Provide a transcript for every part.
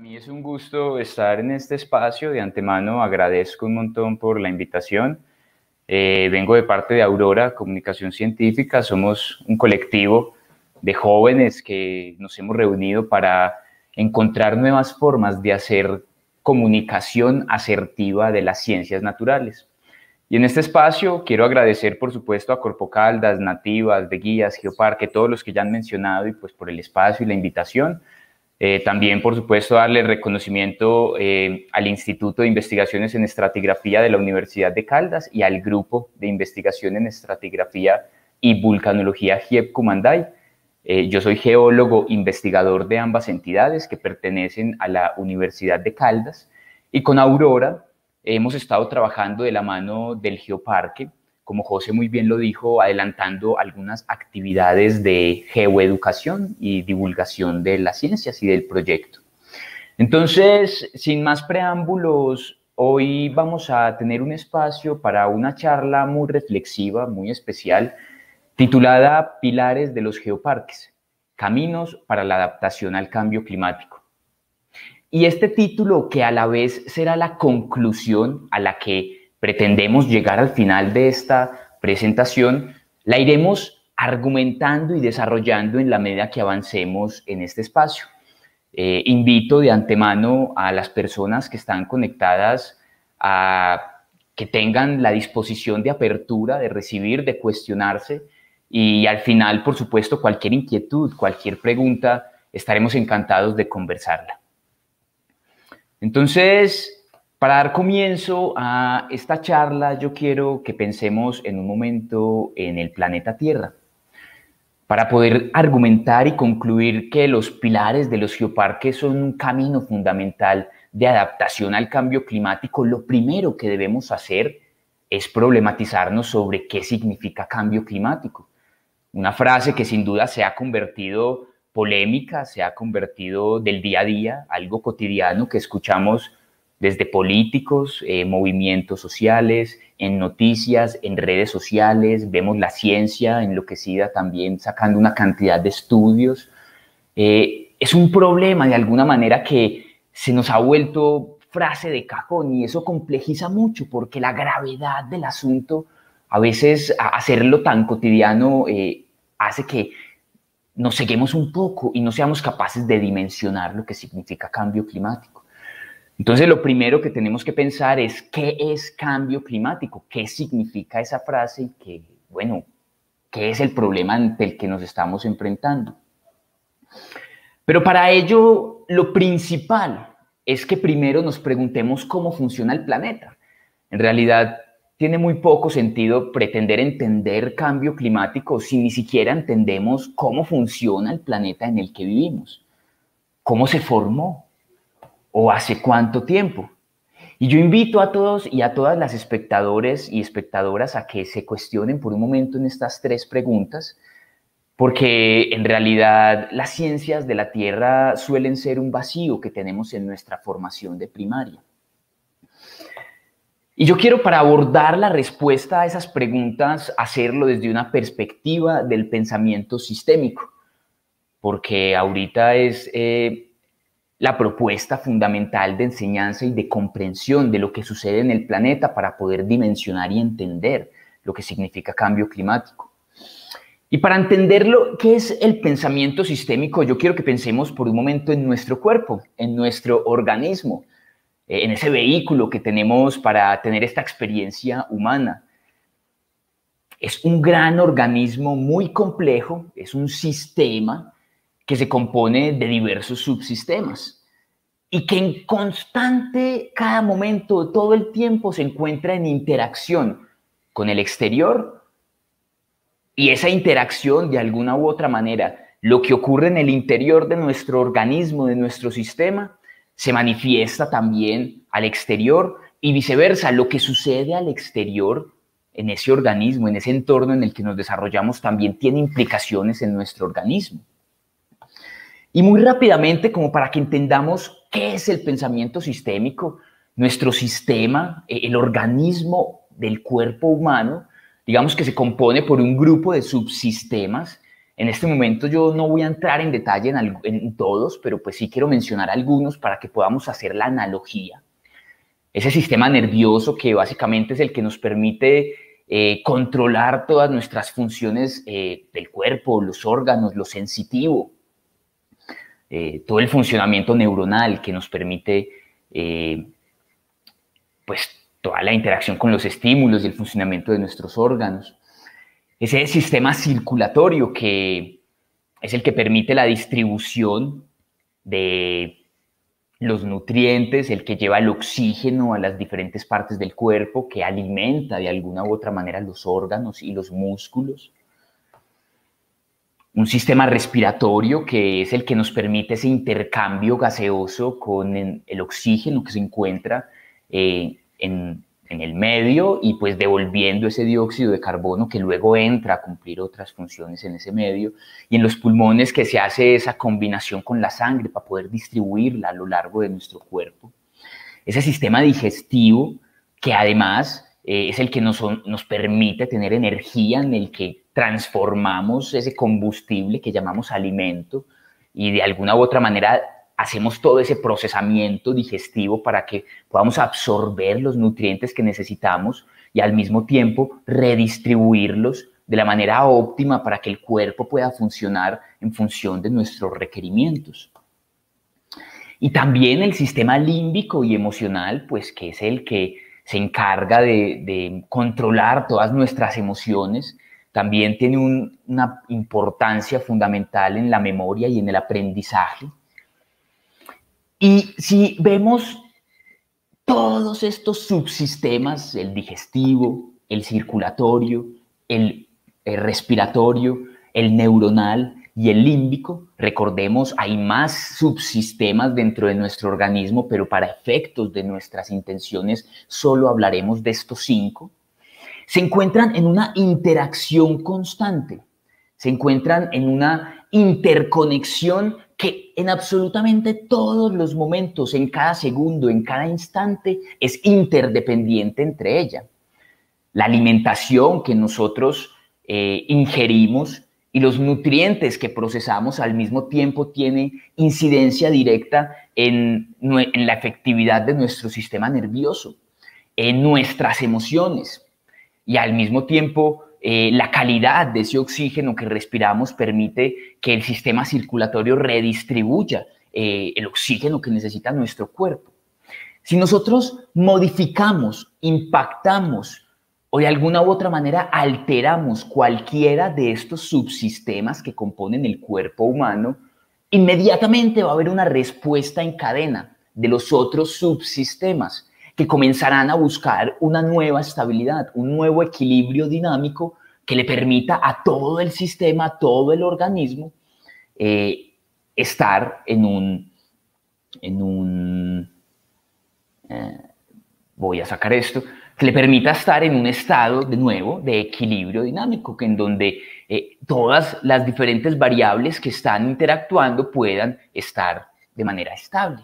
mí es un gusto estar en este espacio. De antemano agradezco un montón por la invitación. Vengo de parte de Aurora Comunicación Científica. Somos un colectivo de jóvenes que nos hemos reunido para encontrar nuevas formas de hacer comunicación asertiva de las ciencias naturales. Y en este espacio quiero agradecer, por supuesto, a Corpo Caldas, Nativas, de Guías, Geoparque, todos los que ya han mencionado y pues por el espacio y la invitación. También, por supuesto, darle reconocimiento al Instituto de Investigaciones en Estratigrafía de la Universidad de Caldas y al Grupo de Investigación en Estratigrafía y Vulcanología GIEP Cumanday. Yo soy geólogo investigador de ambas entidades que pertenecen a la Universidad de Caldas y con Aurora hemos estado trabajando de la mano del Geoparque, como José muy bien lo dijo, adelantando algunas actividades de geoeducación y divulgación de las ciencias y del proyecto. Entonces, sin más preámbulos, hoy vamos a tener un espacio para una charla muy reflexiva, muy especial, titulada Pilares de los Geoparques, Caminos para la Adaptación al Cambio Climático. Y este título, que a la vez será la conclusión a la que pretendemos llegar al final de esta presentación, la iremos argumentando y desarrollando en la medida que avancemos en este espacio. Invito de antemano a las personas que están conectadas a que tengan la disposición de apertura, de recibir, de cuestionarse y al final, por supuesto, cualquier inquietud, cualquier pregunta, estaremos encantados de conversarla. Entonces, para dar comienzo a esta charla, yo quiero que pensemos en un momento en el planeta Tierra, para poder argumentar y concluir que los pilares de los geoparques son un camino fundamental de adaptación al cambio climático. Lo primero que debemos hacer es problematizarnos sobre qué significa cambio climático. Una frase que sin duda se ha convertido polémica, se ha convertido del día a día, algo cotidiano que escuchamos desde políticos, movimientos sociales, en noticias, en redes sociales, vemos la ciencia enloquecida también sacando una cantidad de estudios. Es un problema de alguna manera que se nos ha vuelto frase de cajón y eso complejiza mucho porque la gravedad del asunto, a veces hacerlo tan cotidiano, hace que nos ceguemos un poco y no seamos capaces de dimensionar lo que significa cambio climático. Entonces, lo primero que tenemos que pensar es qué es cambio climático, qué significa esa frase y qué, bueno, qué es el problema ante el que nos estamos enfrentando. Pero para ello, lo principal es que primero nos preguntemos cómo funciona el planeta. En realidad, tiene muy poco sentido pretender entender cambio climático si ni siquiera entendemos cómo funciona el planeta en el que vivimos, cómo se formó o hace cuánto tiempo. Y yo invito a todos y a todas las espectadores y espectadoras a que se cuestionen por un momento en estas tres preguntas, porque en realidad las ciencias de la Tierra suelen ser un vacío que tenemos en nuestra formación de primaria. Y yo quiero, para abordar la respuesta a esas preguntas, hacerlo desde una perspectiva del pensamiento sistémico, porque ahorita es la propuesta fundamental de enseñanza y de comprensión de lo que sucede en el planeta para poder dimensionar y entender lo que significa cambio climático. Y para entenderlo, ¿qué es el pensamiento sistémico? Yo quiero que pensemos por un momento en nuestro cuerpo, en nuestro organismo, en ese vehículo que tenemos para tener esta experiencia humana. Es un gran organismo muy complejo, es un sistema que se compone de diversos subsistemas y que en constante, cada momento, todo el tiempo se encuentra en interacción con el exterior y esa interacción de alguna u otra manera, lo que ocurre en el interior de nuestro organismo, de nuestro sistema, se manifiesta también al exterior y viceversa, lo que sucede al exterior en ese organismo, en ese entorno en el que nos desarrollamos, también tiene implicaciones en nuestro organismo. Y muy rápidamente, como para que entendamos qué es el pensamiento sistémico, nuestro sistema, el organismo del cuerpo humano, digamos que se compone por un grupo de subsistemas En este momento yo no voy a entrar en detalle en todos, pero pues sí quiero mencionar algunos para que podamos hacer la analogía. Ese sistema nervioso que básicamente es el que nos permite controlar todas nuestras funciones del cuerpo, los órganos, lo sensitivo, todo el funcionamiento neuronal que nos permite pues toda la interacción con los estímulos y el funcionamiento de nuestros órganos. Ese sistema circulatorio que es el que permite la distribución de los nutrientes, el que lleva el oxígeno a las diferentes partes del cuerpo, que alimenta de alguna u otra manera los órganos y los músculos. Un sistema respiratorio que es el que nos permite ese intercambio gaseoso con el oxígeno que se encuentra en el medio y pues devolviendo ese dióxido de carbono que luego entra a cumplir otras funciones en ese medio, y en los pulmones que se hace esa combinación con la sangre para poder distribuirla a lo largo de nuestro cuerpo. Ese sistema digestivo que además es el que nos permite tener energía, en el que transformamos ese combustible que llamamos alimento y de alguna u otra manera hacemos todo ese procesamiento digestivo para que podamos absorber los nutrientes que necesitamos y al mismo tiempo redistribuirlos de la manera óptima para que el cuerpo pueda funcionar en función de nuestros requerimientos. Y también el sistema límbico y emocional, pues que es el que se encarga de controlar todas nuestras emociones, también tiene una importancia fundamental en la memoria y en el aprendizaje. Y si vemos todos estos subsistemas, el digestivo, el circulatorio, el respiratorio, el neuronal y el límbico, recordemos, hay más subsistemas dentro de nuestro organismo, pero para efectos de nuestras intenciones solo hablaremos de estos 5, se encuentran en una interacción constante, se encuentran en una interconexión que en absolutamente todos los momentos, en cada segundo, en cada instante, es interdependiente entre ellas. La alimentación que nosotros ingerimos y los nutrientes que procesamos al mismo tiempo tiene incidencia directa en la efectividad de nuestro sistema nervioso, en nuestras emociones, y al mismo tiempo la calidad de ese oxígeno que respiramos permite que el sistema circulatorio redistribuya el oxígeno que necesita nuestro cuerpo. Si nosotros modificamos, impactamos o de alguna u otra manera alteramos cualquiera de estos subsistemas que componen el cuerpo humano, inmediatamente va a haber una respuesta en cadena de los otros subsistemas que comenzarán a buscar una nueva estabilidad, un nuevo equilibrio dinámico que le permita a todo el sistema, a todo el organismo, estar voy a sacar esto, que le permita estar en un estado, de nuevo, de equilibrio dinámico, que en donde todas las diferentes variables que están interactuando puedan estar de manera estable.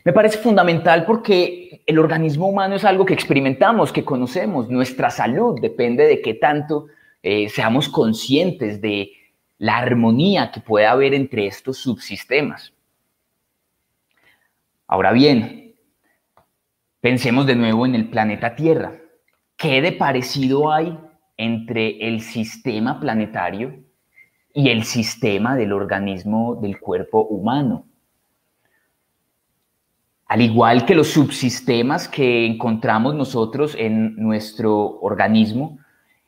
Me parece fundamental porque el organismo humano es algo que experimentamos, que conocemos. Nuestra salud depende de qué tanto seamos conscientes de la armonía que puede haber entre estos subsistemas. Ahora bien, pensemos de nuevo en el planeta Tierra. ¿Qué de parecido hay entre el sistema planetario y el sistema del organismo del cuerpo humano? Al igual que los subsistemas que encontramos nosotros en nuestro organismo,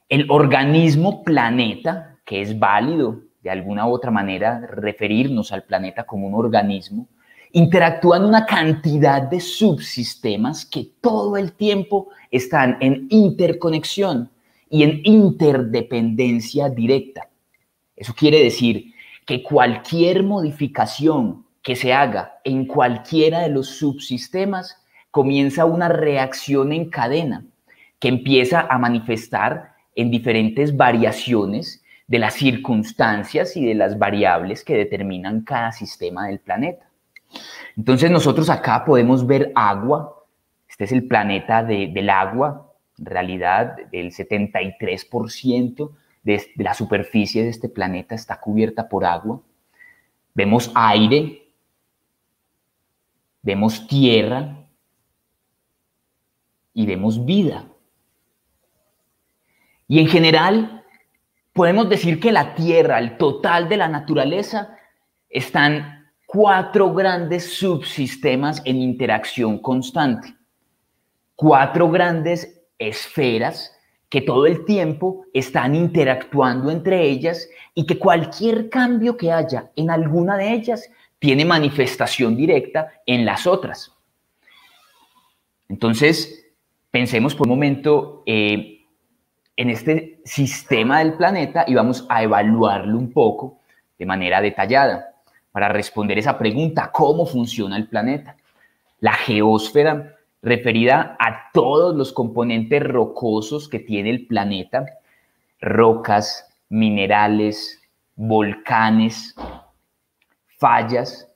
el organismo planeta, que es válido de alguna u otra manera referirnos al planeta como un organismo, interactúan una cantidad de subsistemas que todo el tiempo están en interconexión y en interdependencia directa. Eso quiere decir que cualquier modificación que se haga en cualquiera de los subsistemas comienza una reacción en cadena que empieza a manifestar en diferentes variaciones de las circunstancias y de las variables que determinan cada sistema del planeta. Entonces nosotros acá podemos ver agua. Este es el planeta del agua. En realidad el 73% de la superficie de este planeta está cubierta por agua. Vemos aire, vemos tierra y vemos vida. Y en general, podemos decir que la Tierra, el total de la naturaleza, están 4 grandes subsistemas en interacción constante. 4 grandes esferas que todo el tiempo están interactuando entre ellas y que cualquier cambio que haya en alguna de ellas tiene manifestación directa en las otras. Entonces, pensemos por un momento en este sistema del planeta y vamos a evaluarlo un poco de manera detallada para responder esa pregunta: ¿cómo funciona el planeta? La geósfera, referida a todos los componentes rocosos que tiene el planeta, rocas, minerales, volcanes, fallas.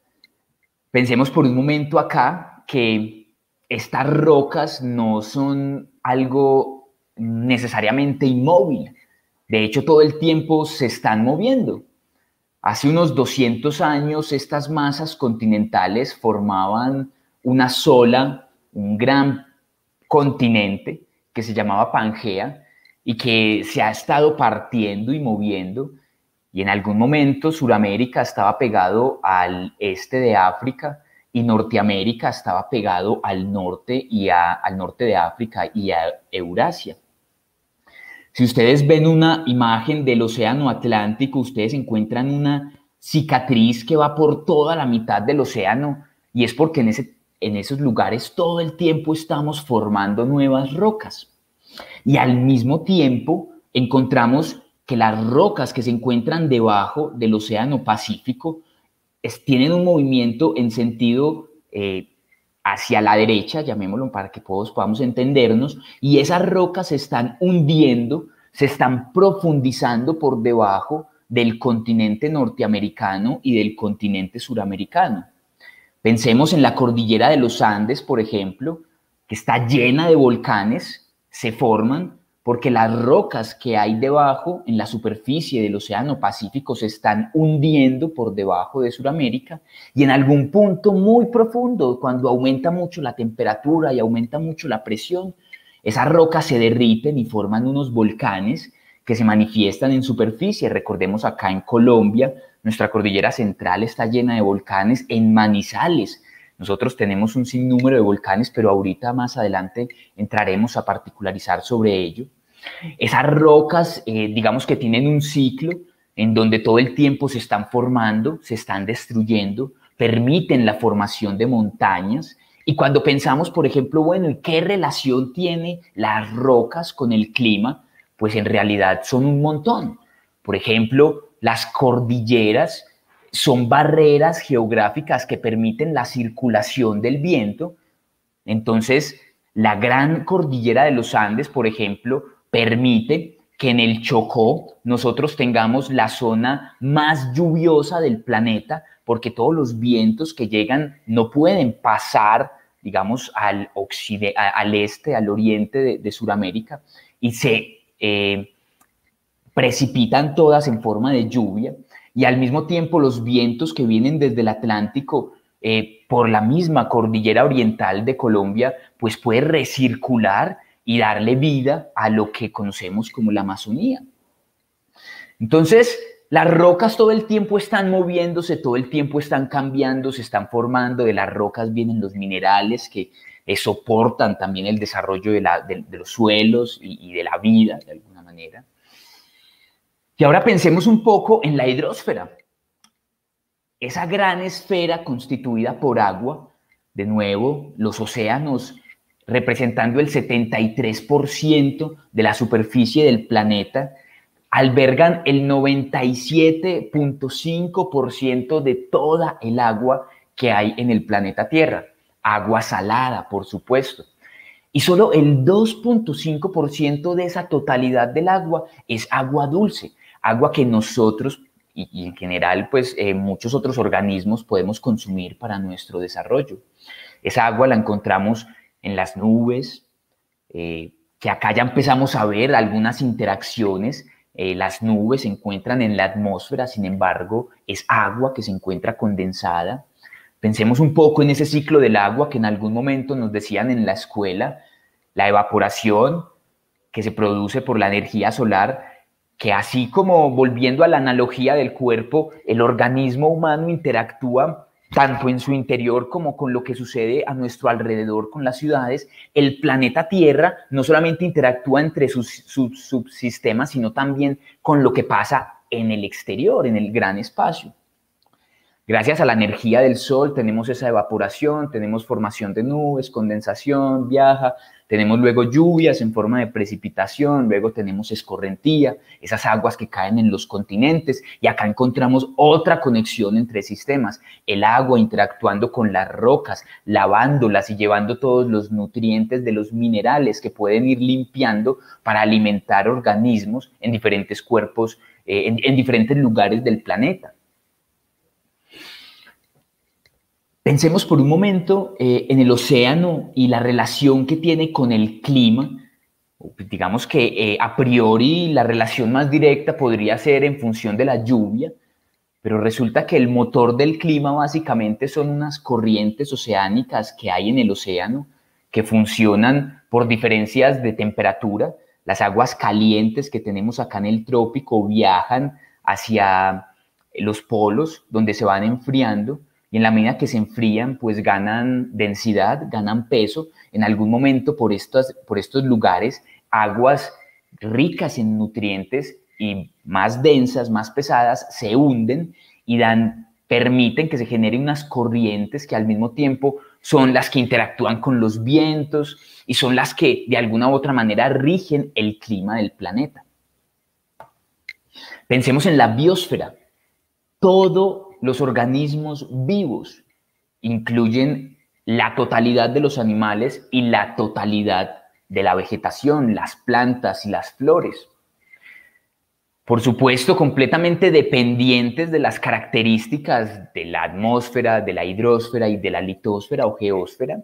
Pensemos por un momento acá que estas rocas no son algo necesariamente inmóvil. De hecho, todo el tiempo se están moviendo. Hace unos 200 años, estas masas continentales formaban una sola, un gran continente que se llamaba Pangea y que se ha estado partiendo y moviendo. Y en algún momento Suramérica estaba pegado al este de África y Norteamérica estaba pegado al norte al norte de África y a Eurasia. Si ustedes ven una imagen del océano Atlántico, ustedes encuentran una cicatriz que va por toda la mitad del océano, y es porque en esos lugares todo el tiempo estamos formando nuevas rocas. Y al mismo tiempo encontramos que las rocas que se encuentran debajo del océano Pacífico tienen un movimiento en sentido hacia la derecha, llamémoslo para que todos podamos entendernos, y esas rocas se están hundiendo, se están profundizando por debajo del continente norteamericano y del continente suramericano. Pensemos en la cordillera de los Andes, por ejemplo, que está llena de volcanes, se forman porque las rocas que hay debajo, en la superficie del océano Pacífico, se están hundiendo por debajo de Sudamérica, y en algún punto muy profundo, cuando aumenta mucho la temperatura y aumenta mucho la presión, esas rocas se derriten y forman unos volcanes que se manifiestan en superficie. Recordemos acá en Colombia, nuestra cordillera central está llena de volcanes. En Manizales nosotros tenemos un sinnúmero de volcanes, pero ahorita más adelante entraremos a particularizar sobre ello. Esas rocas, digamos que tienen un ciclo en donde todo el tiempo se están formando, se están destruyendo, permiten la formación de montañas. Y cuando pensamos, por ejemplo, bueno, ¿y qué relación tiene las rocas con el clima? Pues en realidad son un montón. Por ejemplo, las cordilleras son barreras geográficas que permiten la circulación del viento. Entonces, la gran cordillera de los Andes, por ejemplo, permite que en el Chocó nosotros tengamos la zona más lluviosa del planeta, porque todos los vientos que llegan no pueden pasar, digamos, al este, al oriente de Sudamérica, y se precipitan todas en forma de lluvia, y al mismo tiempo los vientos que vienen desde el Atlántico por la misma cordillera oriental de Colombia, pues puede recircular y darle vida a lo que conocemos como la Amazonía. Entonces, las rocas todo el tiempo están moviéndose, todo el tiempo están cambiando, se están formando. De las rocas vienen los minerales que soportan también el desarrollo de los suelos y de la vida, de alguna manera. Y ahora pensemos un poco en la hidrosfera. Esa gran esfera constituida por agua, de nuevo, los océanos representando el 73% de la superficie del planeta, albergan el 97.5% de toda el agua que hay en el planeta Tierra. Agua salada, por supuesto. Y solo el 2.5% de esa totalidad del agua es agua dulce, agua que nosotros y en general pues muchos otros organismos podemos consumir para nuestro desarrollo. Esa agua la encontramos en las nubes, que acá ya empezamos a ver algunas interacciones Las nubes se encuentran en la atmósfera, sin embargo, es agua que se encuentra condensada. Pensemos un poco en ese ciclo del agua que en algún momento nos decían en la escuela, la evaporación que se produce por la energía solar, que así como volviendo a la analogía del cuerpo, el organismo humano interactúa tanto en su interior como con lo que sucede a nuestro alrededor con las ciudades. El planeta Tierra no solamente interactúa entre sus subsistemas, sino también con lo que pasa en el exterior, en el gran espacio. Gracias a la energía del sol tenemos esa evaporación, tenemos formación de nubes, condensación, viaja, tenemos luego lluvias en forma de precipitación, luego tenemos escorrentía, esas aguas que caen en los continentes, y acá encontramos otra conexión entre sistemas, el agua interactuando con las rocas, lavándolas y llevando todos los nutrientes de los minerales que pueden ir limpiando para alimentar organismos en diferentes cuerpos, en diferentes lugares del planeta. Pensemos por un momento en el océano y la relación que tiene con el clima. Digamos que a priori la relación más directa podría ser en función de la lluvia, pero resulta que el motor del clima básicamente son unas corrientes oceánicas que hay en el océano que funcionan por diferencias de temperatura. Las aguas calientes que tenemos acá en el trópico viajan hacia los polos, donde se van enfriando, y en la medida que se enfrían, pues ganan densidad, ganan peso. En algún momento por estos lugares, aguas ricas en nutrientes y más densas, más pesadas, se hunden y permiten que se generen unas corrientes que al mismo tiempo son las que interactúan con los vientos y son las que de alguna u otra manera rigen el clima del planeta. Pensemos en la biosfera. Todos los organismos vivos incluyen la totalidad de los animales y la totalidad de la vegetación, las plantas y las flores. Por supuesto, completamente dependientes de las características de la atmósfera, de la hidrosfera y de la litosfera o geósfera,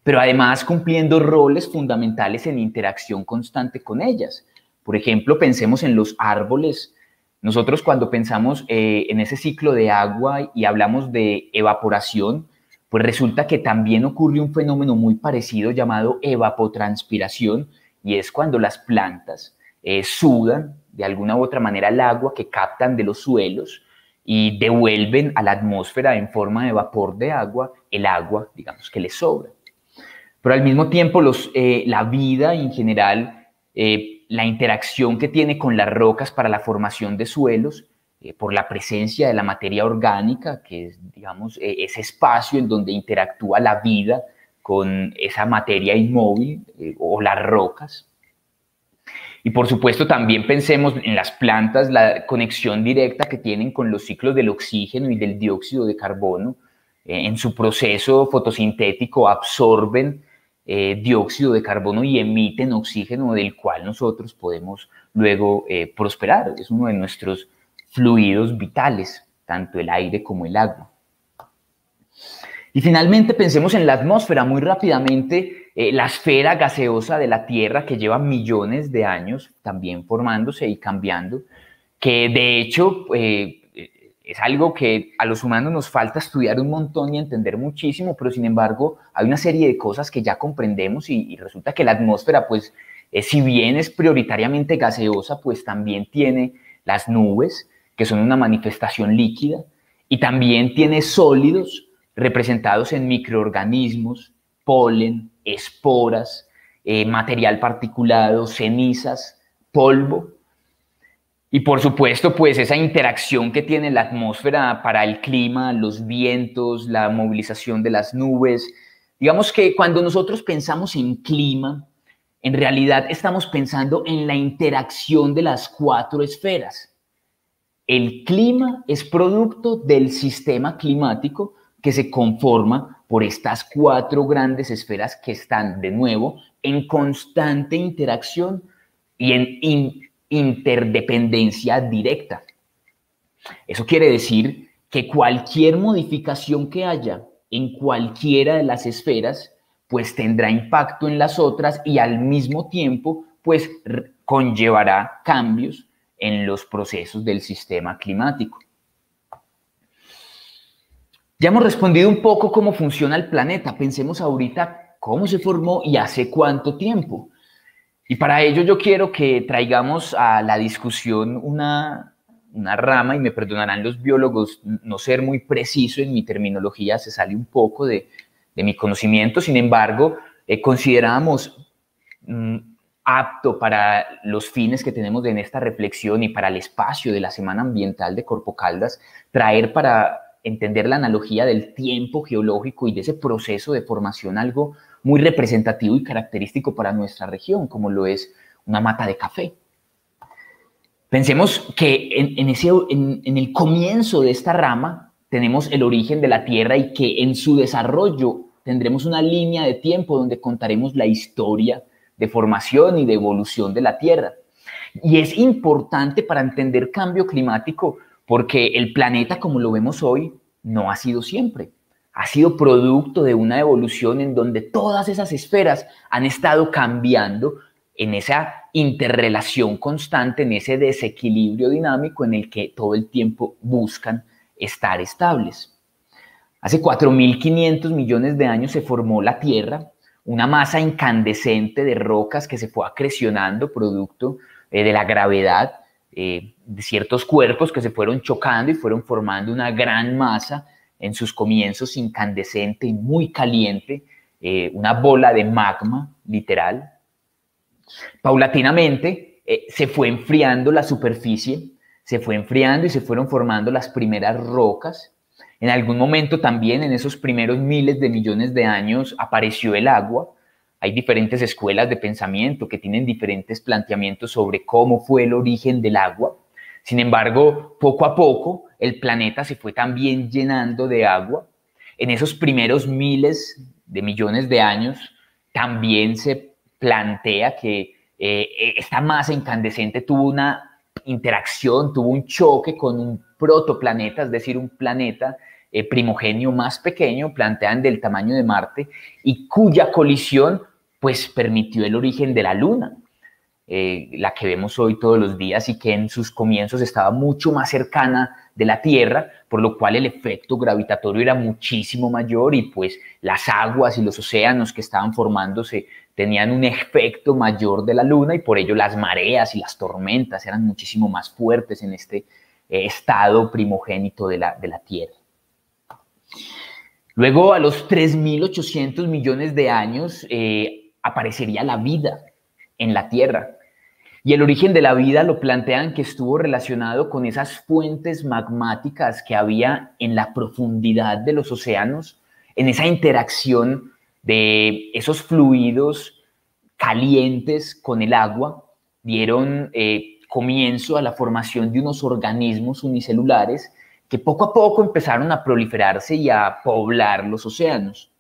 pero además cumpliendo roles fundamentales en interacción constante con ellas. Por ejemplo, pensemos en los árboles. Nosotros cuando pensamos en ese ciclo de agua y hablamos de evaporación, pues resulta que también ocurre un fenómeno muy parecido llamado evapotranspiración, y es cuando las plantas sudan de alguna u otra manera el agua que captan de los suelos y devuelven a la atmósfera en forma de vapor de agua, el agua, digamos, que les sobra. Pero al mismo tiempo la vida en general, la interacción que tiene con las rocas para la formación de suelos, por la presencia de la materia orgánica, que es, digamos, ese espacio en donde interactúa la vida con esa materia inmóvil o las rocas. Y por supuesto también pensemos en las plantas, la conexión directa que tienen con los ciclos del oxígeno y del dióxido de carbono. En su proceso fotosintético absorben dióxido de carbono y emiten oxígeno, del cual nosotros podemos luego prosperar. Es uno de nuestros fluidos vitales, tanto el aire como el agua. Y finalmente pensemos en la atmósfera muy rápidamente, la esfera gaseosa de la Tierra, que lleva millones de años también formándose y cambiando, que de hecho es algo que a los humanos nos falta estudiar un montón y entender muchísimo, pero sin embargo hay una serie de cosas que ya comprendemos y resulta que la atmósfera, pues si bien es prioritariamente gaseosa, pues también tiene las nubes, que son una manifestación líquida, y también tiene sólidos representados en microorganismos, polen, esporas, material particulado, cenizas, polvo. Y por supuesto, pues esa interacción que tiene la atmósfera para el clima, los vientos, la movilización de las nubes. Digamos que cuando nosotros pensamos en clima, en realidad estamos pensando en la interacción de las cuatro esferas. El clima es producto del sistema climático que se conforma por estas cuatro grandes esferas que están, de nuevo, en constante interacción y en interdependencia directa. Eso quiere decir que cualquier modificación que haya en cualquiera de las esferas, pues tendrá impacto en las otras y al mismo tiempo, pues conllevará cambios en los procesos del sistema climático. Ya hemos respondido un poco cómo funciona el planeta. Pensemos ahorita cómo se formó y hace cuánto tiempo. Y para ello yo quiero que traigamos a la discusión una rama, y me perdonarán los biólogos no ser muy preciso en mi terminología, se sale un poco de mi conocimiento. Sin embargo, consideramos apto para los fines que tenemos en esta reflexión y para el espacio de la Semana Ambiental de Corpo Caldas, traer para entender la analogía del tiempo geológico y de ese proceso de formación algo muy representativo y característico para nuestra región, como lo es una mata de café. Pensemos que en el comienzo de esta rama tenemos el origen de la Tierra y que en su desarrollo tendremos una línea de tiempo donde contaremos la historia de formación y de evolución de la Tierra. Y es importante para entender cambio climático porque el planeta, como lo vemos hoy, no ha sido siempre. Ha sido producto de una evolución en donde todas esas esferas han estado cambiando en esa interrelación constante, en ese desequilibrio dinámico en el que todo el tiempo buscan estar estables. Hace 4.500 millones de años se formó la Tierra, una masa incandescente de rocas que se fue acrecionando producto de la gravedad de ciertos cuerpos que se fueron chocando y fueron formando una gran masa en sus comienzos incandescente y muy caliente, una bola de magma, literal. Paulatinamente se fue enfriando la superficie, se fue enfriando y se fueron formando las primeras rocas. En algún momento también, en esos primeros miles de millones de años, apareció el agua. Hay diferentes escuelas de pensamiento que tienen diferentes planteamientos sobre cómo fue el origen del agua. Sin embargo, poco a poco, el planeta se fue también llenando de agua. En esos primeros miles de millones de años, también se plantea que esta masa incandescente tuvo una interacción, tuvo un choque con un protoplaneta, es decir, un planeta primogenio más pequeño, plantean del tamaño de Marte, y cuya colisión pues permitió el origen de la Luna, la que vemos hoy todos los días y que en sus comienzos estaba mucho más cercana de la Tierra, por lo cual el efecto gravitatorio era muchísimo mayor y pues las aguas y los océanos que estaban formándose tenían un efecto mayor de la Luna y por ello las mareas y las tormentas eran muchísimo más fuertes en este estado primogénito de la Tierra. Luego, a los 3.800 millones de años, aparecería la vida en la Tierra. Y el origen de la vida lo plantean que estuvo relacionado con esas fuentes magmáticas que había en la profundidad de los océanos, en esa interacción de esos fluidos calientes con el agua, dieron comienzo a la formación de unos organismos unicelulares que poco a poco empezaron a proliferarse y a poblar los océanos.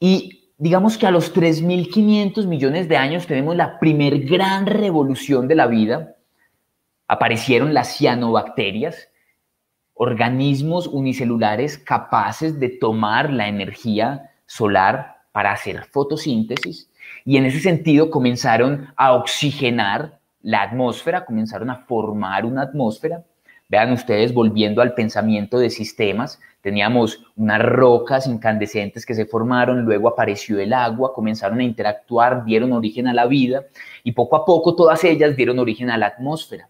Y digamos que a los 3.500 millones de años tenemos la primer gran revolución de la vida. Aparecieron las cianobacterias, organismos unicelulares capaces de tomar la energía solar para hacer fotosíntesis, y en ese sentido comenzaron a oxigenar la atmósfera, comenzaron a formar una atmósfera. Vean ustedes, volviendo al pensamiento de sistemas, teníamos unas rocas incandescentes que se formaron, luego apareció el agua, comenzaron a interactuar, dieron origen a la vida y poco a poco todas ellas dieron origen a la atmósfera.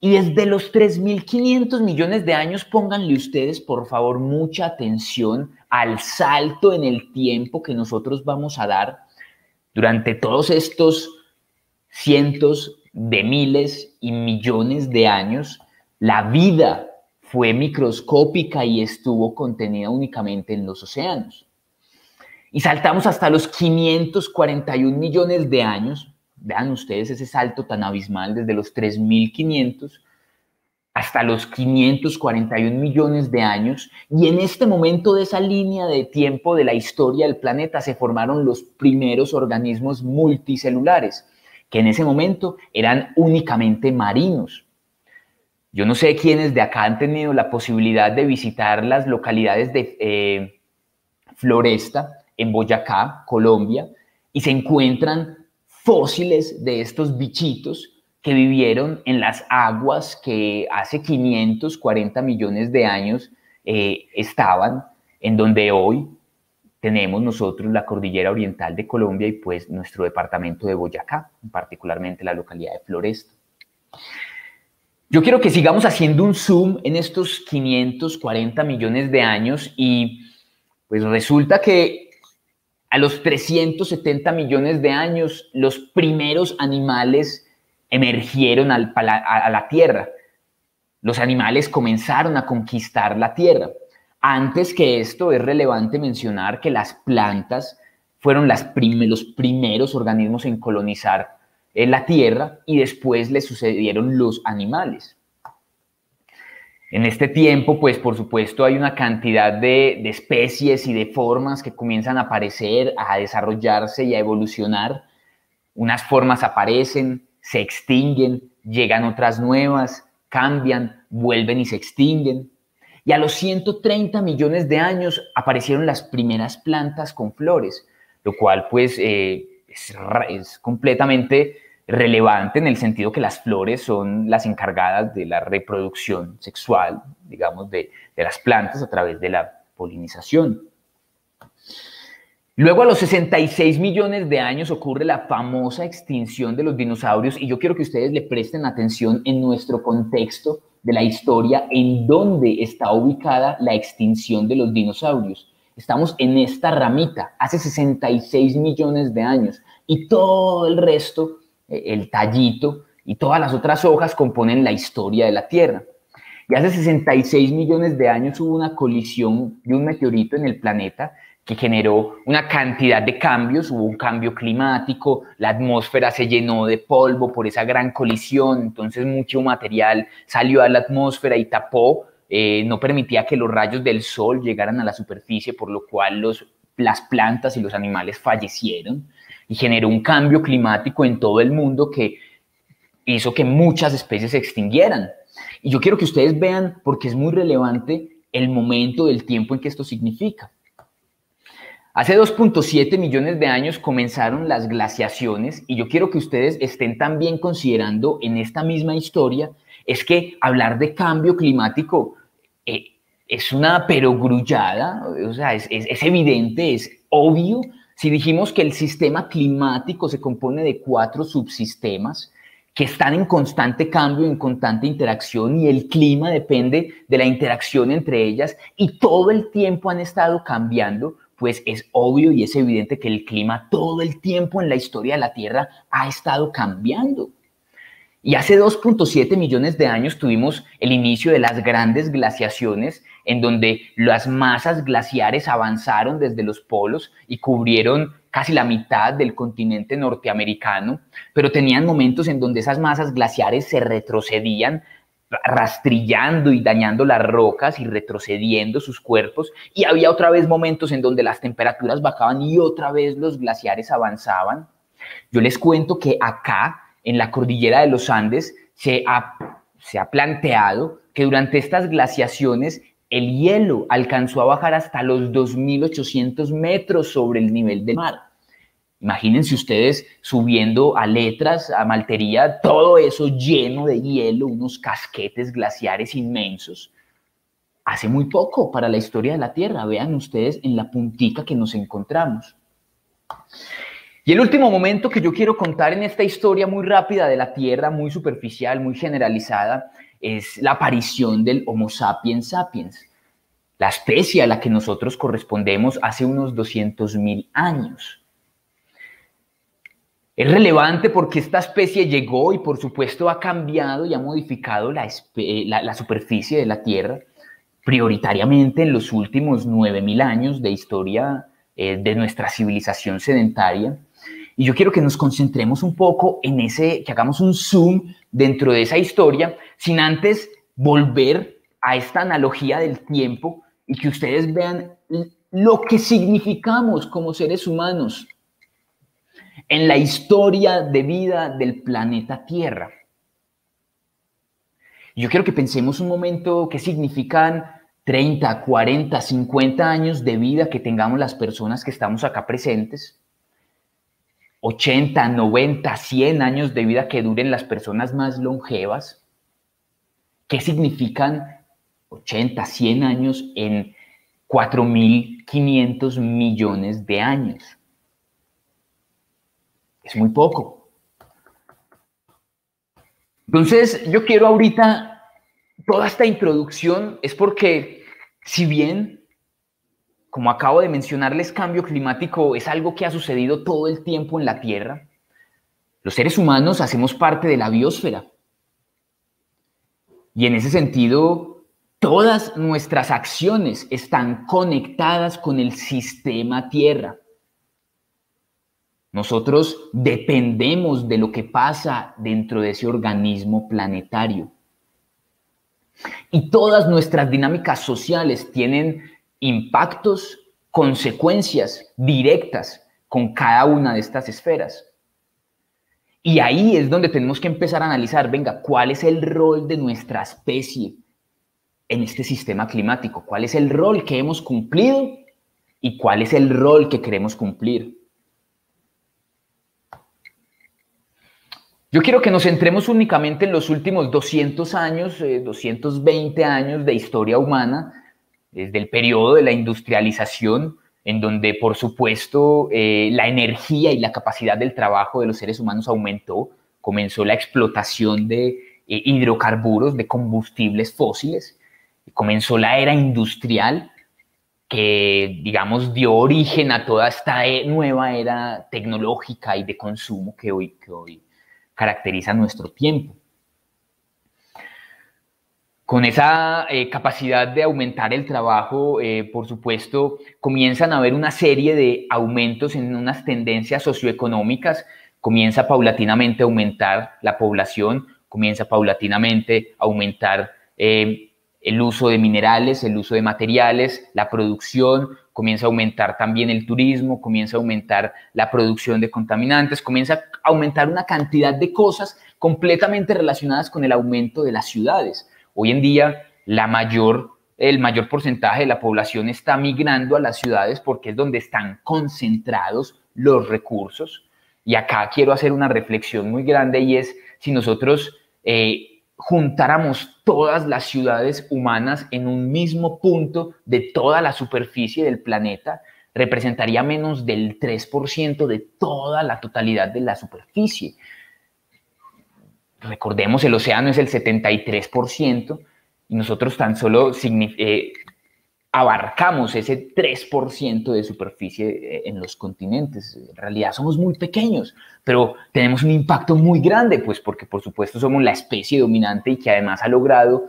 Y desde los 3.500 millones de años, pónganle ustedes, por favor, mucha atención al salto en el tiempo que nosotros vamos a dar durante todos estos cientos de miles y millones de años. La vida fue microscópica y estuvo contenida únicamente en los océanos. Y saltamos hasta los 541 millones de años. Vean ustedes ese salto tan abismal desde los 3.500 hasta los 541 millones de años. Y en este momento de esa línea de tiempo de la historia del planeta se formaron los primeros organismos multicelulares, que en ese momento eran únicamente marinos. Yo no sé quiénes de acá han tenido la posibilidad de visitar las localidades de Floresta, en Boyacá, Colombia, y se encuentran fósiles de estos bichitos que vivieron en las aguas que hace 540 millones de años estaban, en donde hoy tenemos nosotros la cordillera oriental de Colombia y pues nuestro departamento de Boyacá, particularmente la localidad de Floresta. Yo quiero que sigamos haciendo un zoom en estos 540 millones de años y pues resulta que a los 370 millones de años los primeros animales emergieron a la Tierra. Los animales comenzaron a conquistar la Tierra. Antes que esto, es relevante mencionar que las plantas fueron los primeros organismos en colonizar la Tierra y después le sucedieron los animales. En este tiempo, pues por supuesto hay una cantidad de especies y de formas que comienzan a aparecer, a desarrollarse y a evolucionar. Unas formas aparecen, se extinguen, llegan otras nuevas, cambian, vuelven y se extinguen. Y a los 130 millones de años aparecieron las primeras plantas con flores, lo cual pues es completamente relevante en el sentido que las flores son las encargadas de la reproducción sexual, digamos, de las plantas a través de la polinización. Luego, a los 66 millones de años ocurre la famosa extinción de los dinosaurios y yo quiero que ustedes le presten atención en nuestro contexto de la historia en dónde está ubicada la extinción de los dinosaurios. Estamos en esta ramita, hace 66 millones de años y todo el resto, el tallito y todas las otras hojas componen la historia de la Tierra. Y hace 66 millones de años hubo una colisión de un meteorito en el planeta que generó una cantidad de cambios, hubo un cambio climático, la atmósfera se llenó de polvo por esa gran colisión, entonces mucho material salió a la atmósfera y tapó, no permitía que los rayos del sol llegaran a la superficie, por lo cual las plantas y los animales fallecieron y generó un cambio climático en todo el mundo que hizo que muchas especies se extinguieran. Y yo quiero que ustedes vean, porque es muy relevante, el momento del tiempo en que esto significa. Hace 2.7 millones de años comenzaron las glaciaciones y yo quiero que ustedes estén también considerando en esta misma historia, es que hablar de cambio climático es una perogrullada, o sea, es evidente, es obvio. Si dijimos que el sistema climático se compone de 4 subsistemas que están en constante cambio, en constante interacción y el clima depende de la interacción entre ellas y todo el tiempo han estado cambiando, pues es obvio y es evidente que el clima todo el tiempo en la historia de la Tierra ha estado cambiando. Y hace 2.7 millones de años tuvimos el inicio de las grandes glaciaciones en donde las masas glaciares avanzaron desde los polos y cubrieron casi la mitad del continente norteamericano, pero tenían momentos en donde esas masas glaciares se retrocedían, rastrillando y dañando las rocas y retrocediendo sus cuerpos, y había otra vez momentos en donde las temperaturas bajaban y otra vez los glaciares avanzaban. Yo les cuento que acá, en la cordillera de los Andes, se ha planteado que durante estas glaciaciones el hielo alcanzó a bajar hasta los 2.800 metros sobre el nivel del mar. Imagínense ustedes subiendo a Letras, a Maltería, todo eso lleno de hielo, unos casquetes glaciares inmensos. Hace muy poco para la historia de la Tierra, vean ustedes en la puntica que nos encontramos. Y el último momento que yo quiero contar en esta historia muy rápida de la Tierra, muy superficial, muy generalizada, es la aparición del Homo sapiens sapiens, la especie a la que nosotros correspondemos hace unos 200.000 años. Es relevante porque esta especie llegó y por supuesto ha cambiado y ha modificado la superficie de la Tierra, prioritariamente en los últimos 9.000 años de historia de nuestra civilización sedentaria. Y yo quiero que nos concentremos un poco en que hagamos un zoom dentro de esa historia, sin antes volver a esta analogía del tiempo y que ustedes vean lo que significamos como seres humanos en la historia de vida del planeta Tierra. Yo quiero que pensemos un momento qué significan 30, 40, 50 años de vida que tengamos las personas que estamos acá presentes. 80, 90, 100 años de vida que duren las personas más longevas. ¿Qué significan 80, 100 años en 4.500 millones de años? Es muy poco. Entonces, yo quiero ahorita, toda esta introducción es porque, si bien, como acabo de mencionarles, cambio climático es algo que ha sucedido todo el tiempo en la Tierra, los seres humanos hacemos parte de la biosfera. Y en ese sentido, todas nuestras acciones están conectadas con el sistema Tierra. Nosotros dependemos de lo que pasa dentro de ese organismo planetario. Y todas nuestras dinámicas sociales tienen impactos, consecuencias directas con cada una de estas esferas. Y ahí es donde tenemos que empezar a analizar, venga, ¿cuál es el rol de nuestra especie en este sistema climático? ¿Cuál es el rol que hemos cumplido y cuál es el rol que queremos cumplir? Yo quiero que nos centremos únicamente en los últimos 200 años, 220 años de historia humana, desde el periodo de la industrialización, en donde, por supuesto, la energía y la capacidad del trabajo de los seres humanos aumentó, comenzó la explotación de hidrocarburos, de combustibles fósiles, comenzó la era industrial que, digamos, dio origen a toda esta nueva era tecnológica y de consumo que hoy caracteriza nuestro tiempo. Con esa capacidad de aumentar el trabajo, por supuesto, comienzan a haber una serie de aumentos en unas tendencias socioeconómicas, comienza paulatinamente a aumentar la población, comienza paulatinamente a aumentar el uso de minerales, el uso de materiales, la producción, comienza a aumentar también el turismo, comienza a aumentar la producción de contaminantes, comienza a aumentar una cantidad de cosas completamente relacionadas con el aumento de las ciudades. Hoy en día, el mayor porcentaje de la población está migrando a las ciudades porque es donde están concentrados los recursos. Y acá quiero hacer una reflexión muy grande y es si nosotros juntáramos todas las ciudades humanas en un mismo punto de toda la superficie del planeta, representaría menos del 3% de toda la totalidad de la superficie. Recordemos, el océano es el 73% y nosotros tan solo abarcamos ese 3% de superficie en los continentes. En realidad somos muy pequeños, pero tenemos un impacto muy grande, pues porque por supuesto somos la especie dominante y que además ha logrado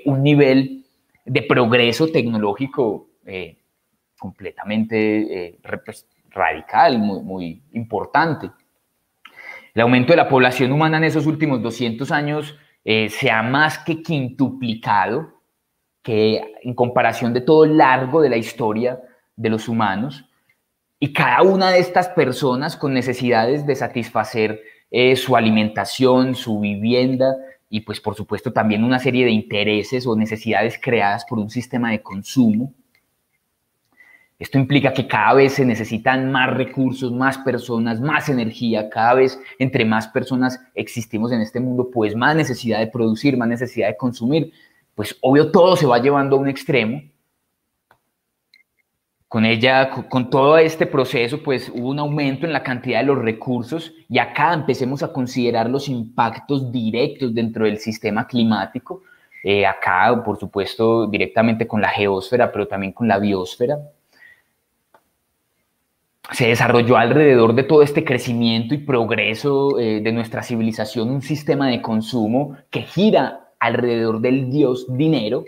un nivel de progreso tecnológico completamente radical, muy importante. El aumento de la población humana en esos últimos 200 años se ha más que quintuplicado, que en comparación de todo el largo de la historia de los humanos, y cada una de estas personas con necesidades de satisfacer su alimentación, su vivienda, y pues por supuesto también una serie de intereses o necesidades creadas por un sistema de consumo. Esto implica que cada vez se necesitan más recursos, más personas, más energía. Cada vez entre más personas existimos en este mundo, pues más necesidad de producir, más necesidad de consumir. Pues obvio todo se va llevando a un extremo. Con todo este proceso, pues hubo un aumento en la cantidad de los recursos y acá empecemos a considerar los impactos directos dentro del sistema climático. Acá, por supuesto, directamente con la geósfera, pero también con la biosfera. Se desarrolló alrededor de todo este crecimiento y progreso de nuestra civilización un sistema de consumo que gira alrededor del dios dinero.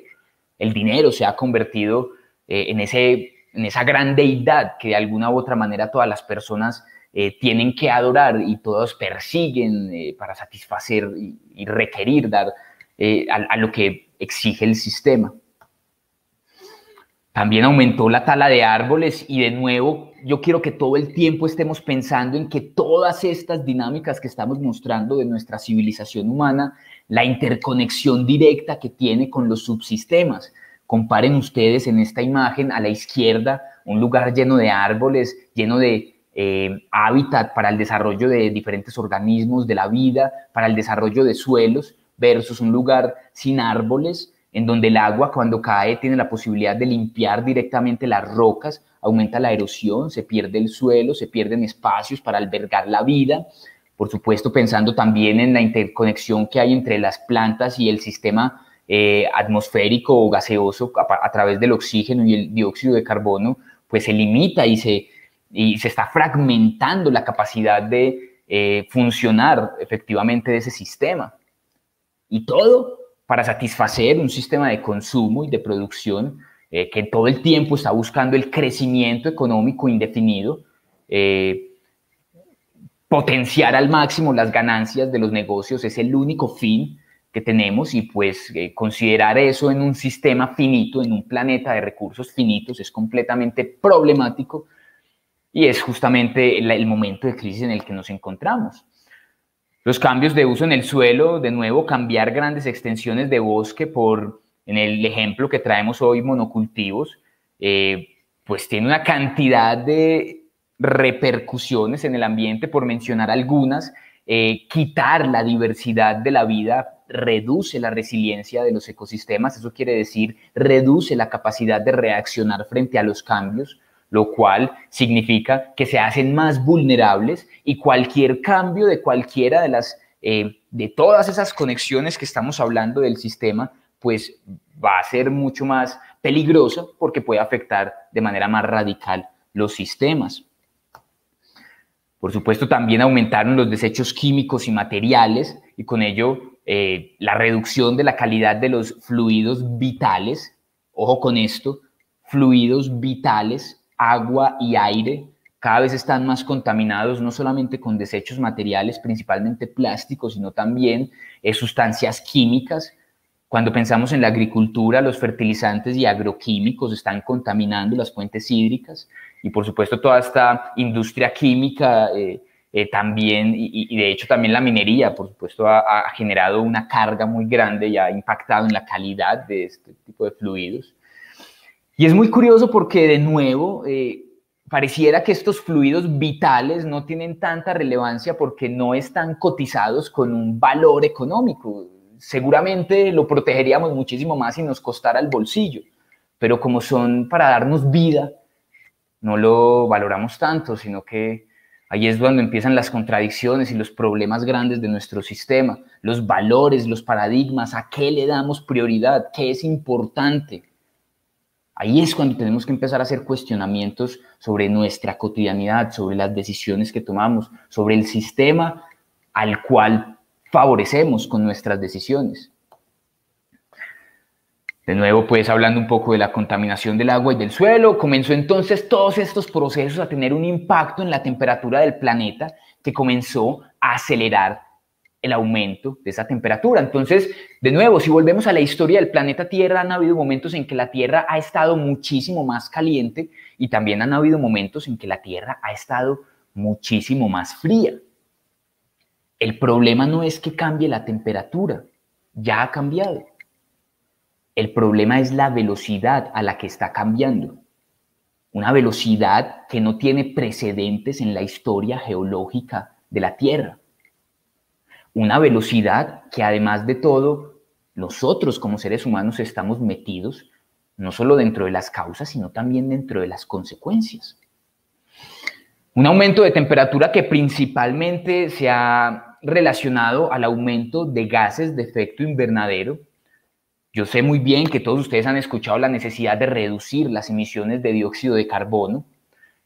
El dinero se ha convertido en esa gran deidad que de alguna u otra manera todas las personas tienen que adorar y todos persiguen para satisfacer y requerir dar a lo que exige el sistema. También aumentó la tala de árboles y de nuevo yo quiero que todo el tiempo estemos pensando en que todas estas dinámicas que estamos mostrando de nuestra civilización humana, la interconexión directa que tiene con los subsistemas. Comparen ustedes en esta imagen a la izquierda un lugar lleno de árboles, lleno de hábitat para el desarrollo de diferentes organismos de la vida, para el desarrollo de suelos, versus un lugar sin árboles, en donde el agua cuando cae tiene la posibilidad de limpiar directamente las rocas, aumenta la erosión, se pierde el suelo, se pierden espacios para albergar la vida. Por supuesto, pensando también en la interconexión que hay entre las plantas y el sistema atmosférico o gaseoso a través del oxígeno y el dióxido de carbono, pues se limita y se está fragmentando la capacidad de funcionar efectivamente de ese sistema. Y todo para satisfacer un sistema de consumo y de producción que todo el tiempo está buscando el crecimiento económico indefinido, potenciar al máximo las ganancias de los negocios es el único fin que tenemos, y pues considerar eso en un sistema finito, en un planeta de recursos finitos, es completamente problemático, y es justamente el momento de crisis en el que nos encontramos. Los cambios de uso en el suelo, de nuevo, cambiar grandes extensiones de bosque por, en el ejemplo que traemos hoy, monocultivos, pues tiene una cantidad de repercusiones en el ambiente, por mencionar algunas. Quitar la diversidad de la vida reduce la resiliencia de los ecosistemas, eso quiere decir reduce la capacidad de reaccionar frente a los cambios, lo cual significa que se hacen más vulnerables, y cualquier cambio de cualquiera de todas esas conexiones que estamos hablando del sistema, pues va a ser mucho más peligrosa porque puede afectar de manera más radical los sistemas. Por supuesto, también aumentaron los desechos químicos y materiales, y con ello la reducción de la calidad de los fluidos vitales. Ojo con esto, fluidos vitales, agua y aire, cada vez están más contaminados, no solamente con desechos materiales, principalmente plásticos, sino también sustancias químicas. Cuando pensamos en la agricultura, los fertilizantes y agroquímicos están contaminando las fuentes hídricas, y por supuesto toda esta industria química también, y de hecho también la minería, por supuesto, ha generado una carga muy grande y ha impactado en la calidad de este tipo de fluidos. Y es muy curioso porque, de nuevo, pareciera que estos fluidos vitales no tienen tanta relevancia porque no están cotizados con un valor económico. Seguramente lo protegeríamos muchísimo más si nos costara el bolsillo, pero como son para darnos vida, no lo valoramos tanto, sino que ahí es donde empiezan las contradicciones y los problemas grandes de nuestro sistema, los valores, los paradigmas, a qué le damos prioridad, qué es importante. Ahí es cuando tenemos que empezar a hacer cuestionamientos sobre nuestra cotidianidad, sobre las decisiones que tomamos, sobre el sistema al cual favorecemos con nuestras decisiones. De nuevo, pues, hablando un poco de la contaminación del agua y del suelo, comenzó entonces todos estos procesos a tener un impacto en la temperatura del planeta, que comenzó a acelerar el aumento de esa temperatura. Entonces, de nuevo, si volvemos a la historia del planeta Tierra, han habido momentos en que la Tierra ha estado muchísimo más caliente, y también han habido momentos en que la Tierra ha estado muchísimo más fría. El problema no es que cambie la temperatura, ya ha cambiado. El problema es la velocidad a la que está cambiando. Una velocidad que no tiene precedentes en la historia geológica de la Tierra. Una velocidad que, además de todo, nosotros como seres humanos estamos metidos no solo dentro de las causas, sino también dentro de las consecuencias. Un aumento de temperatura que principalmente se ha relacionado al aumento de gases de efecto invernadero. Yo sé muy bien que todos ustedes han escuchado la necesidad de reducir las emisiones de dióxido de carbono.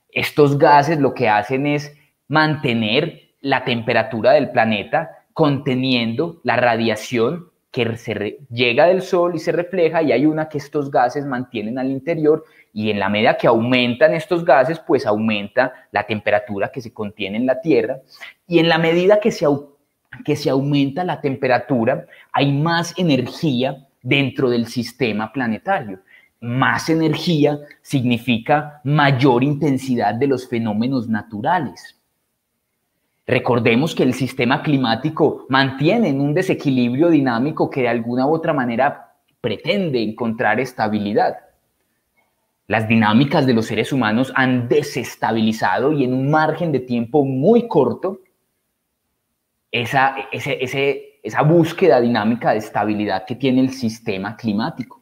Estos gases lo que hacen es mantener la temperatura del planeta, conteniendo la radiación que llega del sol y se refleja, y hay una que estos gases mantienen al interior, y en la medida que aumentan estos gases, pues aumenta la temperatura que se contiene en la Tierra, y en la medida que se aumenta la temperatura, hay más energía dentro del sistema planetario. Más energía significa mayor intensidad de los fenómenos naturales. Recordemos que el sistema climático mantiene un desequilibrio dinámico que de alguna u otra manera pretende encontrar estabilidad. Las dinámicas de los seres humanos han desestabilizado y en un margen de tiempo muy corto esa búsqueda dinámica de estabilidad que tiene el sistema climático.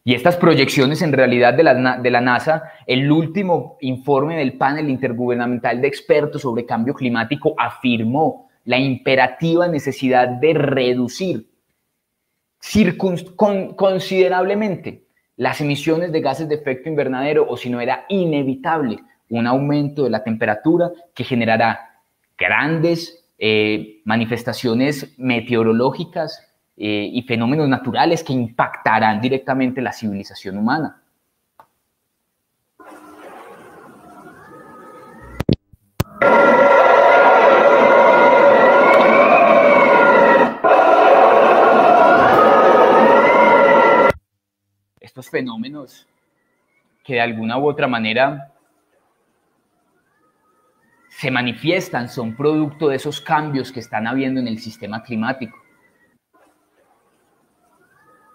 Y estas proyecciones en realidad de la NASA, el último informe del panel intergubernamental de expertos sobre cambio climático afirmó la imperativa necesidad de reducir considerablemente las emisiones de gases de efecto invernadero, o si no era inevitable un aumento de la temperatura que generará grandes manifestaciones meteorológicas y fenómenos naturales que impactarán directamente la civilización humana. Estos fenómenos que de alguna u otra manera se manifiestan son producto de esos cambios que están habiendo en el sistema climático.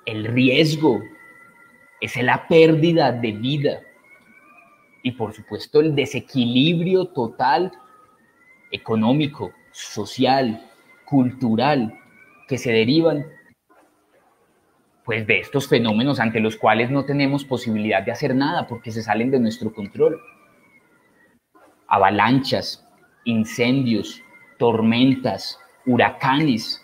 El riesgo es la pérdida de vida y, por supuesto, el desequilibrio total económico, social, cultural que se derivan pues de estos fenómenos ante los cuales no tenemos posibilidad de hacer nada porque se salen de nuestro control. Avalanchas, incendios, tormentas, huracanes.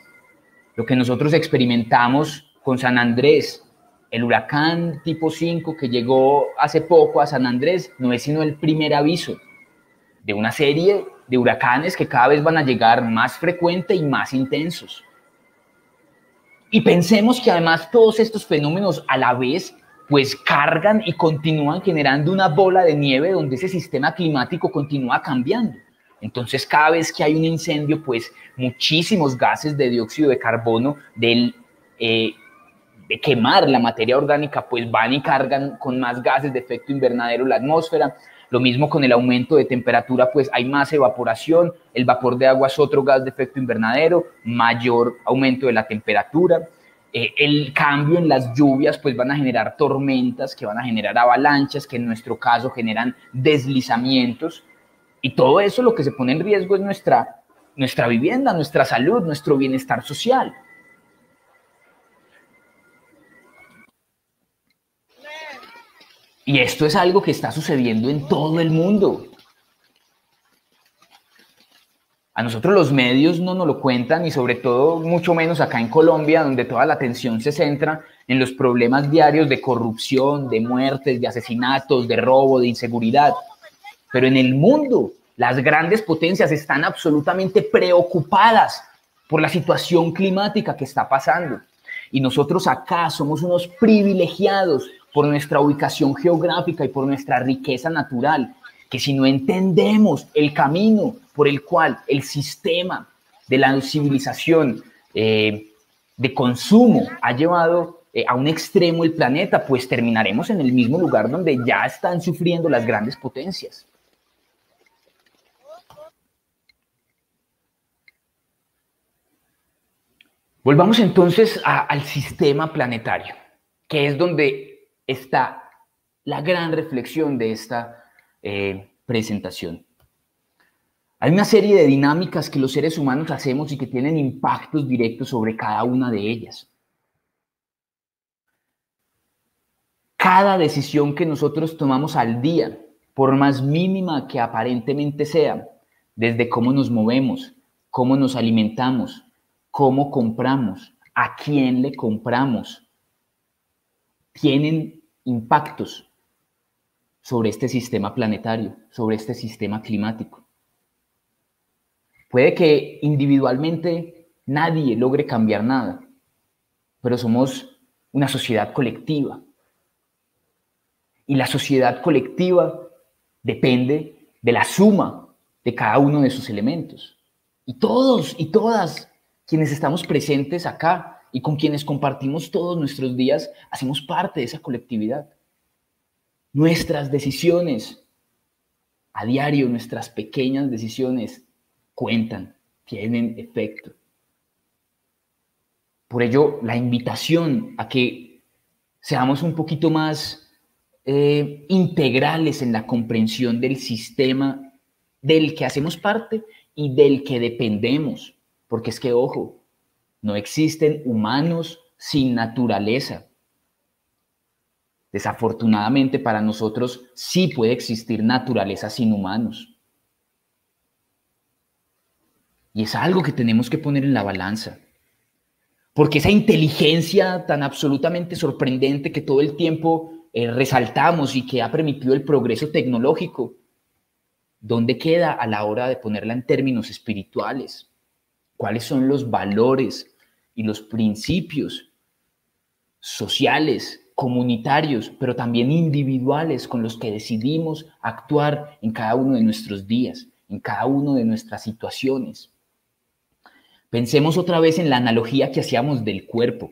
Lo que nosotros experimentamos con San Andrés, el huracán tipo 5 que llegó hace poco a San Andrés, no es sino el primer aviso de una serie de huracanes que cada vez van a llegar más frecuente y más intensos. Y pensemos que además todos estos fenómenos a la vez pues cargan y continúan generando una bola de nieve donde ese sistema climático continúa cambiando. Entonces cada vez que hay un incendio, pues muchísimos gases de dióxido de carbono de quemar la materia orgánica, pues van y cargan con más gases de efecto invernadero la atmósfera. Lo mismo con el aumento de temperatura, pues hay más evaporación, el vapor de agua es otro gas de efecto invernadero, mayor aumento de la temperatura. El cambio en las lluvias, pues van a generar tormentas, que van a generar avalanchas, que en nuestro caso generan deslizamientos. Y todo eso lo que se pone en riesgo es nuestra vivienda, nuestra salud, nuestro bienestar social. Y esto es algo que está sucediendo en todo el mundo. A nosotros los medios no nos lo cuentan y sobre todo mucho menos acá en Colombia, donde toda la atención se centra en los problemas diarios de corrupción, de muertes, de asesinatos, de robo, de inseguridad. Pero en el mundo, las grandes potencias están absolutamente preocupadas por la situación climática que está pasando. Y nosotros acá somos unos privilegiados por nuestra ubicación geográfica y por nuestra riqueza natural, que si no entendemos el camino por el cual el sistema de la civilización de consumo ha llevado a un extremo el planeta, pues terminaremos en el mismo lugar donde ya están sufriendo las grandes potencias. Volvamos entonces al sistema planetario, que es donde está la gran reflexión de esta presentación. Hay una serie de dinámicas que los seres humanos hacemos y que tienen impactos directos sobre cada una de ellas. Cada decisión que nosotros tomamos al día, por más mínima que aparentemente sea, desde cómo nos movemos, cómo nos alimentamos, cómo compramos, a quién le compramos, tienen impactos sobre este sistema planetario, sobre este sistema climático. Puede que individualmente nadie logre cambiar nada, pero somos una sociedad colectiva. Y la sociedad colectiva depende de la suma de cada uno de sus elementos. Y todos y todas quienes estamos presentes acá y con quienes compartimos todos nuestros días, hacemos parte de esa colectividad. Nuestras decisiones a diario, nuestras pequeñas decisiones cuentan, tienen efecto. Por ello, la invitación a que seamos un poquito más integrales en la comprensión del sistema del que hacemos parte y del que dependemos. Porque es que, ojo, no existen humanos sin naturaleza. Desafortunadamente para nosotros sí puede existir naturaleza sin humanos. Y es algo que tenemos que poner en la balanza. Porque esa inteligencia tan absolutamente sorprendente que todo el tiempo resaltamos y que ha permitido el progreso tecnológico, ¿dónde queda a la hora de ponerla en términos espirituales? ¿Cuáles son los valores y los principios sociales, comunitarios, pero también individuales con los que decidimos actuar en cada uno de nuestros días, en cada una de nuestras situaciones? Pensemos otra vez en la analogía que hacíamos del cuerpo.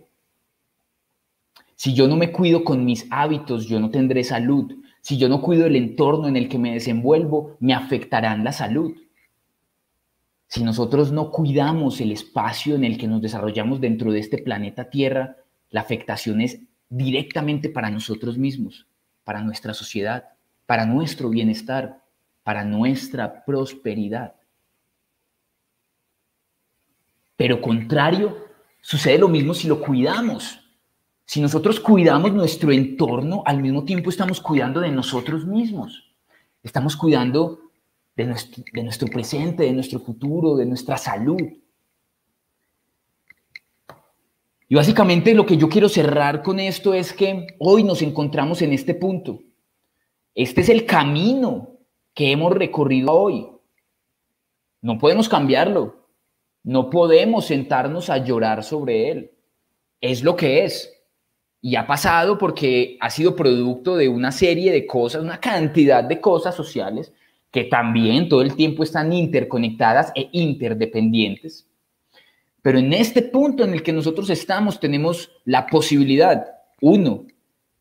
Si yo no me cuido con mis hábitos, yo no tendré salud. Si yo no cuido el entorno en el que me desenvuelvo, me afectarán la salud. Si nosotros no cuidamos el espacio en el que nos desarrollamos dentro de este planeta Tierra, la afectación es directamente para nosotros mismos, para nuestra sociedad, para nuestro bienestar, para nuestra prosperidad. Pero contrario, sucede lo mismo si lo cuidamos. Si nosotros cuidamos nuestro entorno, al mismo tiempo estamos cuidando de nosotros mismos. Estamos cuidando de nuestro presente, de nuestro futuro, de nuestra salud. Y básicamente lo que yo quiero cerrar con esto es que hoy nos encontramos en este punto. Este es el camino que hemos recorrido hoy. No podemos cambiarlo. No podemos sentarnos a llorar sobre él. Es lo que es. Y ha pasado porque ha sido producto de una serie de cosas, una cantidad de cosas sociales que también todo el tiempo están interconectadas e interdependientes. Pero en este punto en el que nosotros estamos tenemos la posibilidad, uno,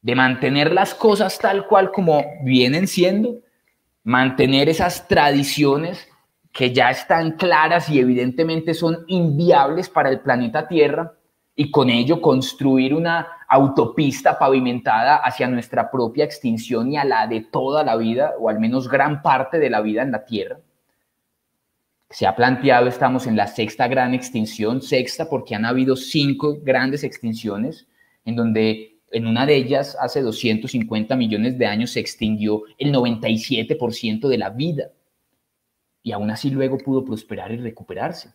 de mantener las cosas tal cual como vienen siendo, mantener esas tradiciones que ya están claras y evidentemente son inviables para el planeta Tierra, y con ello construir una autopista pavimentada hacia nuestra propia extinción y a la de toda la vida, o al menos gran parte de la vida en la Tierra. Se ha planteado, estamos en la sexta gran extinción, sexta porque han habido 5 grandes extinciones, en donde en una de ellas, hace 250 millones de años, se extinguió el 97% de la vida, y aún así luego pudo prosperar y recuperarse.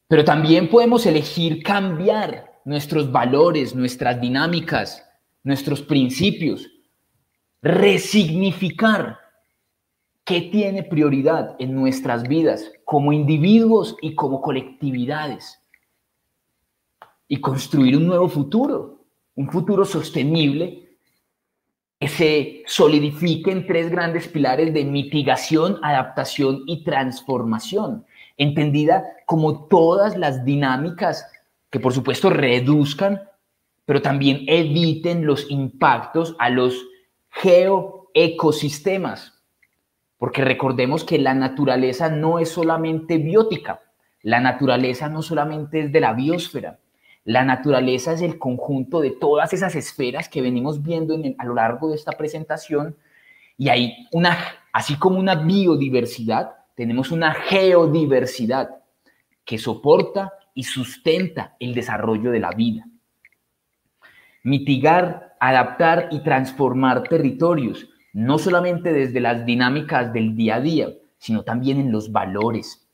Pero también podemos elegir cambiar nuestros valores, nuestras dinámicas, nuestros principios, resignificar qué tiene prioridad en nuestras vidas como individuos y como colectividades, y construir un nuevo futuro, un futuro sostenible que se solidifique en 3 grandes pilares de mitigación, adaptación y transformación, entendida como todas las dinámicas que por supuesto reduzcan, pero también eviten los impactos a los geoecosistemas. Porque recordemos que la naturaleza no es solamente biótica, la naturaleza no solamente es de la biosfera, la naturaleza es el conjunto de todas esas esferas que venimos viendo a lo largo de esta presentación, y hay así como una biodiversidad, tenemos una geodiversidad que soporta y sustenta el desarrollo de la vida. Mitigar, adaptar y transformar territorios, no solamente desde las dinámicas del día a día, sino también en los valores,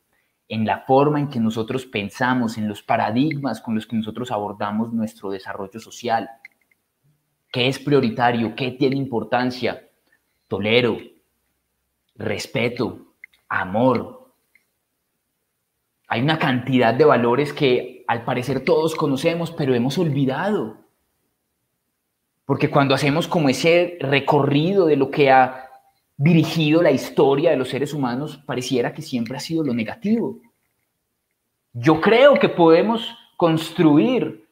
en la forma en que nosotros pensamos, en los paradigmas con los que nosotros abordamos nuestro desarrollo social. ¿Qué es prioritario? ¿Qué tiene importancia? Tolero, respeto, amor. Hay una cantidad de valores que al parecer todos conocemos, pero hemos olvidado. Porque cuando hacemos como ese recorrido de lo que ha dirigido la historia de los seres humanos, pareciera que siempre ha sido lo negativo. Yo creo que podemos construir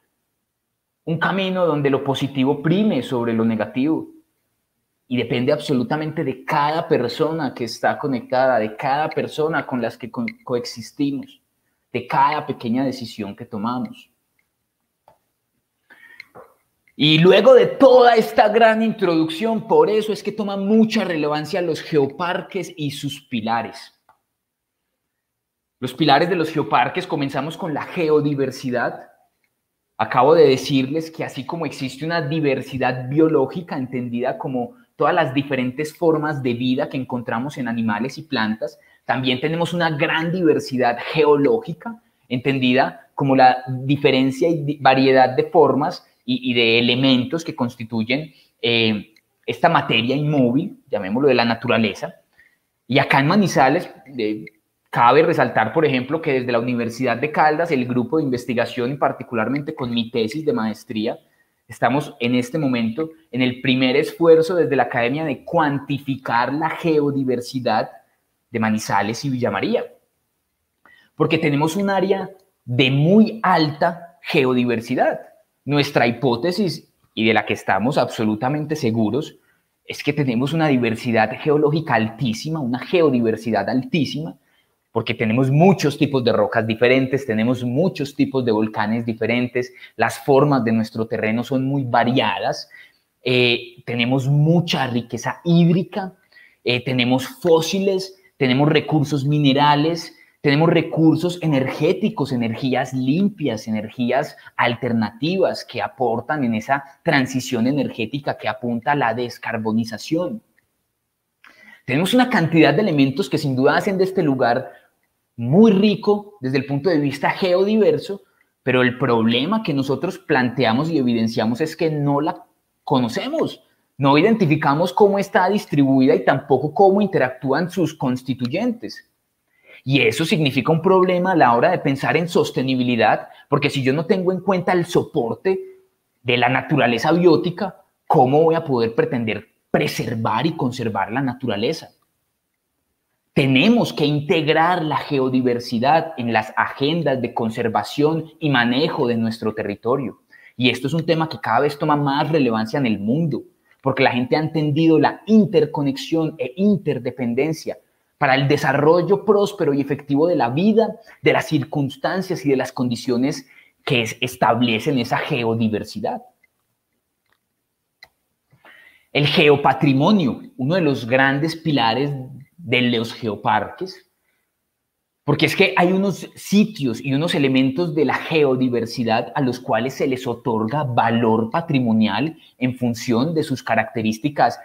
un camino donde lo positivo prime sobre lo negativo, y depende absolutamente de cada persona que está conectada, de cada persona con las que coexistimos, de cada pequeña decisión que tomamos. Y luego de toda esta gran introducción, por eso es que toma mucha relevancia los geoparques y sus pilares. Los pilares de los geoparques, comenzamos con la geodiversidad. Acabo de decirles que así como existe una diversidad biológica entendida como todas las diferentes formas de vida que encontramos en animales y plantas, también tenemos una gran diversidad geológica entendida como la diferencia y variedad de formas y de elementos que constituyen esta materia inmóvil, llamémoslo, de la naturaleza. Y acá en Manizales cabe resaltar, por ejemplo, que desde la Universidad de Caldas, el grupo de investigación y particularmente con mi tesis de maestría, estamos en este momento en el primer esfuerzo desde la academia de cuantificar la geodiversidad de Manizales y Villa María. Porque tenemos un área de muy alta geodiversidad. Nuestra hipótesis, y de la que estamos absolutamente seguros, es que tenemos una diversidad geológica altísima, una geodiversidad altísima, porque tenemos muchos tipos de rocas diferentes, tenemos muchos tipos de volcanes diferentes, las formas de nuestro terreno son muy variadas, tenemos mucha riqueza hídrica, tenemos fósiles, tenemos recursos minerales, tenemos recursos energéticos, energías limpias, energías alternativas que aportan en esa transición energética que apunta a la descarbonización. Tenemos una cantidad de elementos que sin duda hacen de este lugar muy rico desde el punto de vista geodiverso, pero el problema que nosotros planteamos y evidenciamos es que no la conocemos, no identificamos cómo está distribuida y tampoco cómo interactúan sus constituyentes. Y eso significa un problema a la hora de pensar en sostenibilidad, porque si yo no tengo en cuenta el soporte de la naturaleza biótica, ¿cómo voy a poder pretender preservar y conservar la naturaleza? Tenemos que integrar la geodiversidad en las agendas de conservación y manejo de nuestro territorio. Y esto es un tema que cada vez toma más relevancia en el mundo, porque la gente ha entendido la interconexión e interdependencia para el desarrollo próspero y efectivo de la vida, de las circunstancias y de las condiciones que establecen esa geodiversidad. El geopatrimonio, uno de los grandes pilares de los geoparques, porque es que hay unos sitios y unos elementos de la geodiversidad a los cuales se les otorga valor patrimonial en función de sus características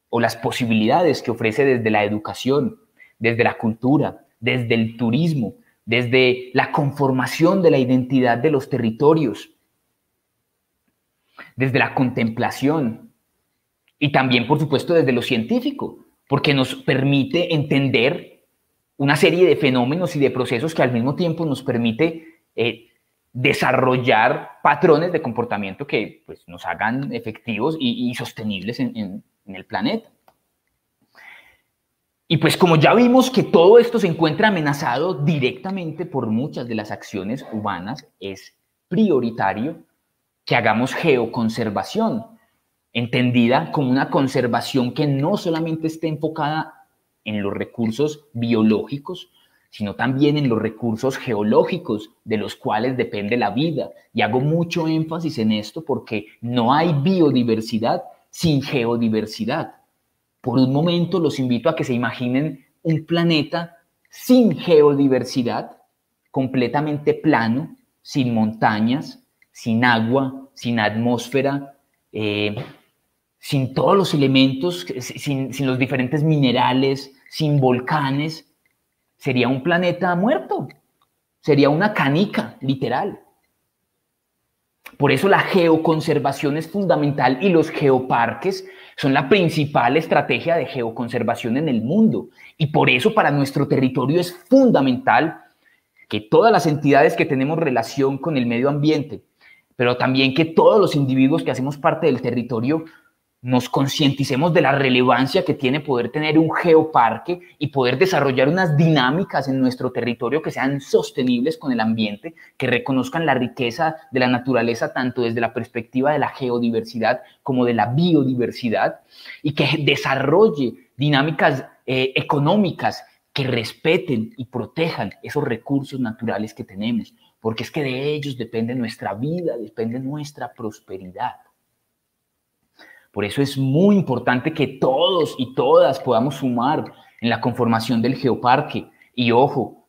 o las posibilidades que ofrece desde la educación, desde la cultura, desde el turismo, desde la conformación de la identidad de los territorios, desde la contemplación y también, por supuesto, desde lo científico, porque nos permite entender una serie de fenómenos y de procesos que al mismo tiempo nos permite desarrollar patrones de comportamiento que pues, nos hagan efectivos y sostenibles en el planeta. Y pues como ya vimos que todo esto se encuentra amenazado directamente por muchas de las acciones humanas, es prioritario que hagamos geoconservación, entendida como una conservación que no solamente esté enfocada en los recursos biológicos, sino también en los recursos geológicos de los cuales depende la vida. Y hago mucho énfasis en esto porque no hay biodiversidad sin geodiversidad. Por un momento los invito a que se imaginen un planeta sin geodiversidad, completamente plano, sin montañas, sin agua, sin atmósfera, sin todos los elementos, sin los diferentes minerales, sin volcanes. Sería un planeta muerto, sería una canica, literal. Por eso la geoconservación es fundamental y los geoparques son la principal estrategia de geoconservación en el mundo. Y por eso para nuestro territorio es fundamental que todas las entidades que tenemos relación con el medio ambiente, pero también que todos los individuos que hacemos parte del territorio nos concienticemos de la relevancia que tiene poder tener un geoparque y poder desarrollar unas dinámicas en nuestro territorio que sean sostenibles con el ambiente, que reconozcan la riqueza de la naturaleza tanto desde la perspectiva de la geodiversidad como de la biodiversidad y que desarrolle dinámicas económicas que respeten y protejan esos recursos naturales que tenemos, porque es que de ellos depende nuestra vida, depende nuestra prosperidad. Por eso es muy importante que todos y todas podamos sumar en la conformación del geoparque. Y ojo,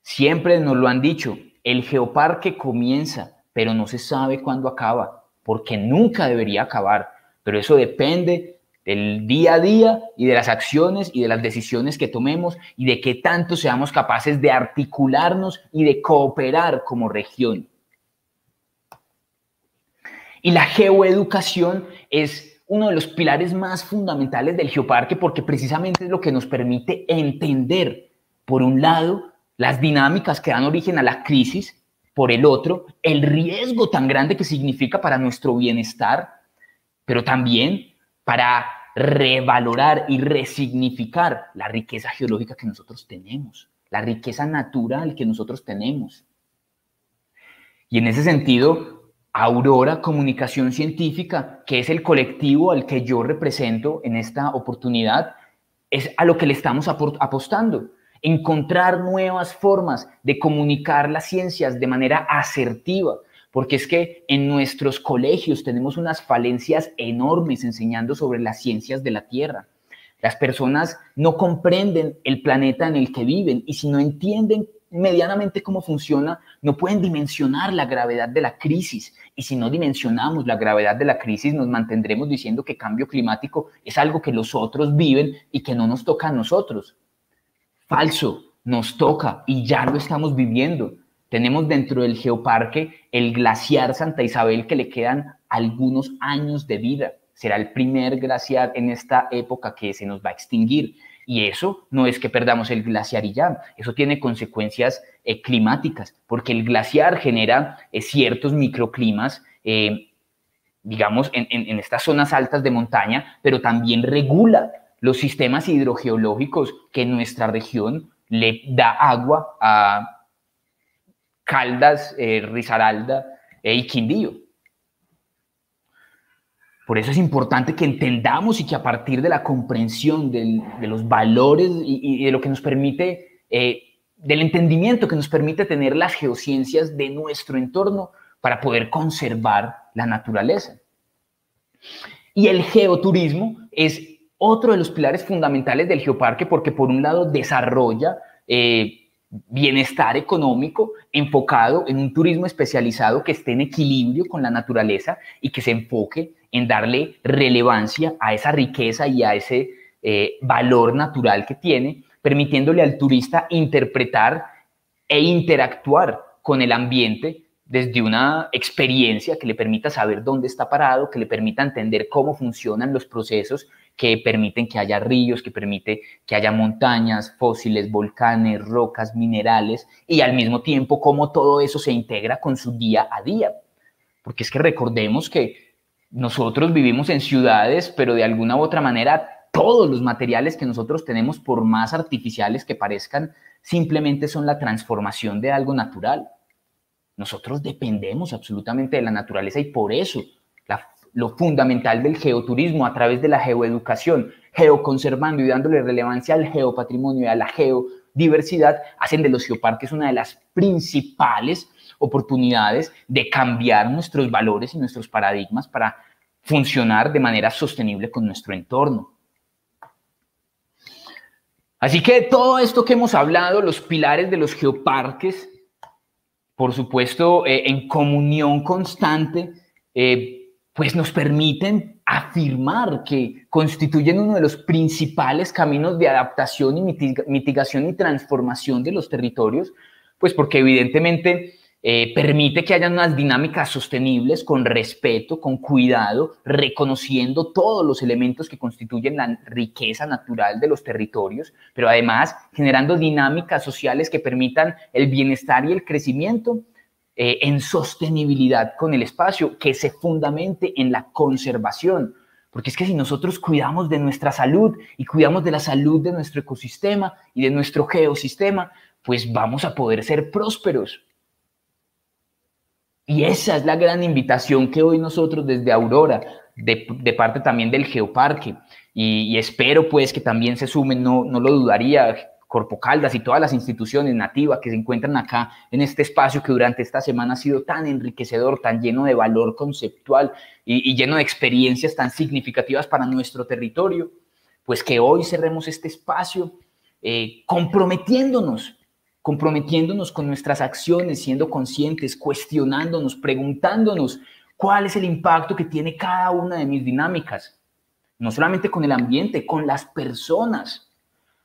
siempre nos lo han dicho, el geoparque comienza, pero no se sabe cuándo acaba, porque nunca debería acabar. Pero eso depende del día a día y de las acciones y de las decisiones que tomemos y de qué tanto seamos capaces de articularnos y de cooperar como región. Y la geoeducación es uno de los pilares más fundamentales del geoparque porque precisamente es lo que nos permite entender, por un lado, las dinámicas que dan origen a la crisis, por el otro, el riesgo tan grande que significa para nuestro bienestar, pero también para revalorar y resignificar la riqueza geológica que nosotros tenemos, la riqueza natural que nosotros tenemos. Y en ese sentido, Aurora Comunicación Científica, que es el colectivo al que yo represento en esta oportunidad, es a lo que le estamos apostando. Encontrar nuevas formas de comunicar las ciencias de manera asertiva, porque es que en nuestros colegios tenemos unas falencias enormes enseñando sobre las ciencias de la Tierra. Las personas no comprenden el planeta en el que viven y si no entienden medianamente cómo funciona, no pueden dimensionar la gravedad de la crisis. Y si no dimensionamos la gravedad de la crisis, nos mantendremos diciendo que cambio climático es algo que los otros viven y que no nos toca a nosotros. Falso, nos toca y ya lo estamos viviendo. Tenemos dentro del geoparque el glaciar Santa Isabel que le quedan algunos años de vida. Será el primer glaciar en esta época que se nos va a extinguir. Y eso no es que perdamos el glaciar y ya, eso tiene consecuencias climáticas, porque el glaciar genera ciertos microclimas, digamos, en estas zonas altas de montaña, pero también regula los sistemas hidrogeológicos que en nuestra región le da agua a Caldas, Risaralda y Quindío. Por eso es importante que entendamos y que a partir de la comprensión de los valores y de lo que nos permite, del entendimiento que nos permite tener las geociencias de nuestro entorno para poder conservar la naturaleza. Y el geoturismo es otro de los pilares fundamentales del geoparque porque por un lado desarrolla bienestar económico enfocado en un turismo especializado que esté en equilibrio con la naturaleza y que se enfoque en darle relevancia a esa riqueza y a ese valor natural que tiene, permitiéndole al turista interpretar e interactuar con el ambiente desde una experiencia que le permita saber dónde está parado, que le permita entender cómo funcionan los procesos que permiten que haya ríos, que permite que haya montañas, fósiles, volcanes, rocas, minerales, y al mismo tiempo cómo todo eso se integra con su día a día. Porque es que recordemos que nosotros vivimos en ciudades, pero de alguna u otra manera todos los materiales que nosotros tenemos, por más artificiales que parezcan, simplemente son la transformación de algo natural. Nosotros dependemos absolutamente de la naturaleza y por eso lo fundamental del geoturismo a través de la geoeducación, geoconservando y dándole relevancia al geopatrimonio y a la geodiversidad, hacen de los geoparques una de las principales oportunidades de cambiar nuestros valores y nuestros paradigmas para funcionar de manera sostenible con nuestro entorno. Así que todo esto que hemos hablado, los pilares de los geoparques, por supuesto, en comunión constante, pues nos permiten afirmar que constituyen uno de los principales caminos de adaptación y mitigación y transformación de los territorios, pues porque evidentemente permite que haya unas dinámicas sostenibles con respeto, con cuidado, reconociendo todos los elementos que constituyen la riqueza natural de los territorios, pero además generando dinámicas sociales que permitan el bienestar y el crecimiento en sostenibilidad con el espacio, que se fundamente en la conservación. Porque es que si nosotros cuidamos de nuestra salud y cuidamos de la salud de nuestro ecosistema y de nuestro geosistema, pues vamos a poder ser prósperos. Y esa es la gran invitación que hoy nosotros desde Aurora, de parte también del Geoparque, y espero pues que también se sumen, no lo dudaría, Corpo Caldas y todas las instituciones nativas que se encuentran acá en este espacio que durante esta semana ha sido tan enriquecedor, tan lleno de valor conceptual y lleno de experiencias tan significativas para nuestro territorio, pues que hoy cerremos este espacio comprometiéndonos con nuestras acciones, siendo conscientes, cuestionándonos, preguntándonos cuál es el impacto que tiene cada una de mis dinámicas, no solamente con el ambiente, con las personas.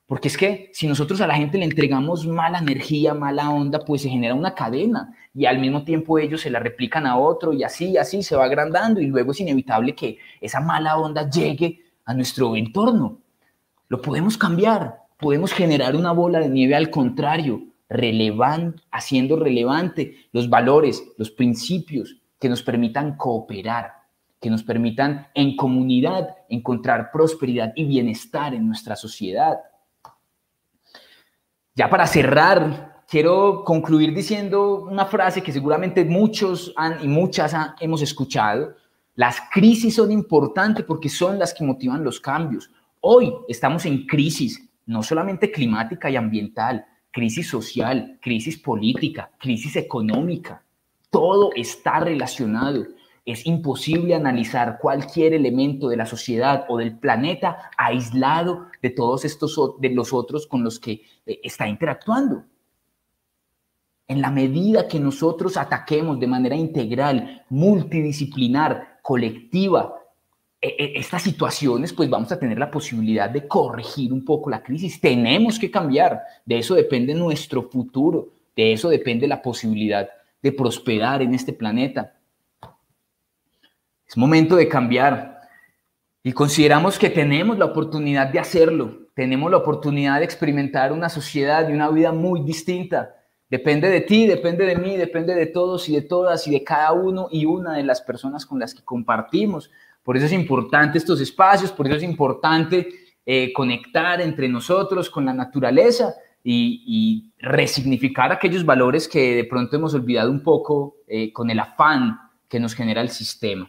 Porque es que si nosotros a la gente le entregamos mala energía, mala onda, pues se genera una cadena y al mismo tiempo ellos se la replican a otro y así se va agrandando y luego es inevitable que esa mala onda llegue a nuestro entorno. Lo podemos cambiar, podemos generar una bola de nieve al contrario, haciendo relevante los valores, los principios que nos permitan cooperar, que nos permitan en comunidad encontrar prosperidad y bienestar en nuestra sociedad. Ya para cerrar, quiero concluir diciendo una frase que seguramente muchos y muchas hemos escuchado. Las crisis son importantes porque son las que motivan los cambios. Hoy estamos en crisis, no solamente climática y ambiental, crisis social, crisis política, crisis económica. Todo está relacionado. Es imposible analizar cualquier elemento de la sociedad o del planeta aislado de todos de los otros con los que está interactuando. En la medida que nosotros ataquemos de manera integral, multidisciplinar, colectiva, estas situaciones, pues vamos a tener la posibilidad de corregir un poco la crisis. Tenemos que cambiar. De eso depende nuestro futuro. De eso depende la posibilidad de prosperar en este planeta. Es momento de cambiar y consideramos que tenemos la oportunidad de hacerlo. Tenemos la oportunidad de experimentar una sociedad y una vida muy distinta. Depende de ti, depende de mí, depende de todos y de todas y de cada uno y una de las personas con las que compartimos. Por eso es importante estos espacios, por eso es importante conectar entre nosotros con la naturaleza y resignificar aquellos valores que de pronto hemos olvidado un poco con el afán que nos genera el sistema.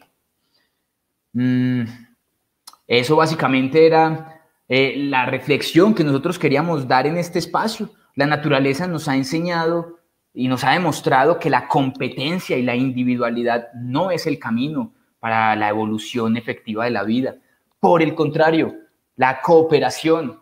Eso básicamente era la reflexión que nosotros queríamos dar en este espacio. La naturaleza nos ha enseñado y nos ha demostrado que la competencia y la individualidad no es el camino para la evolución efectiva de la vida. Por el contrario, la cooperación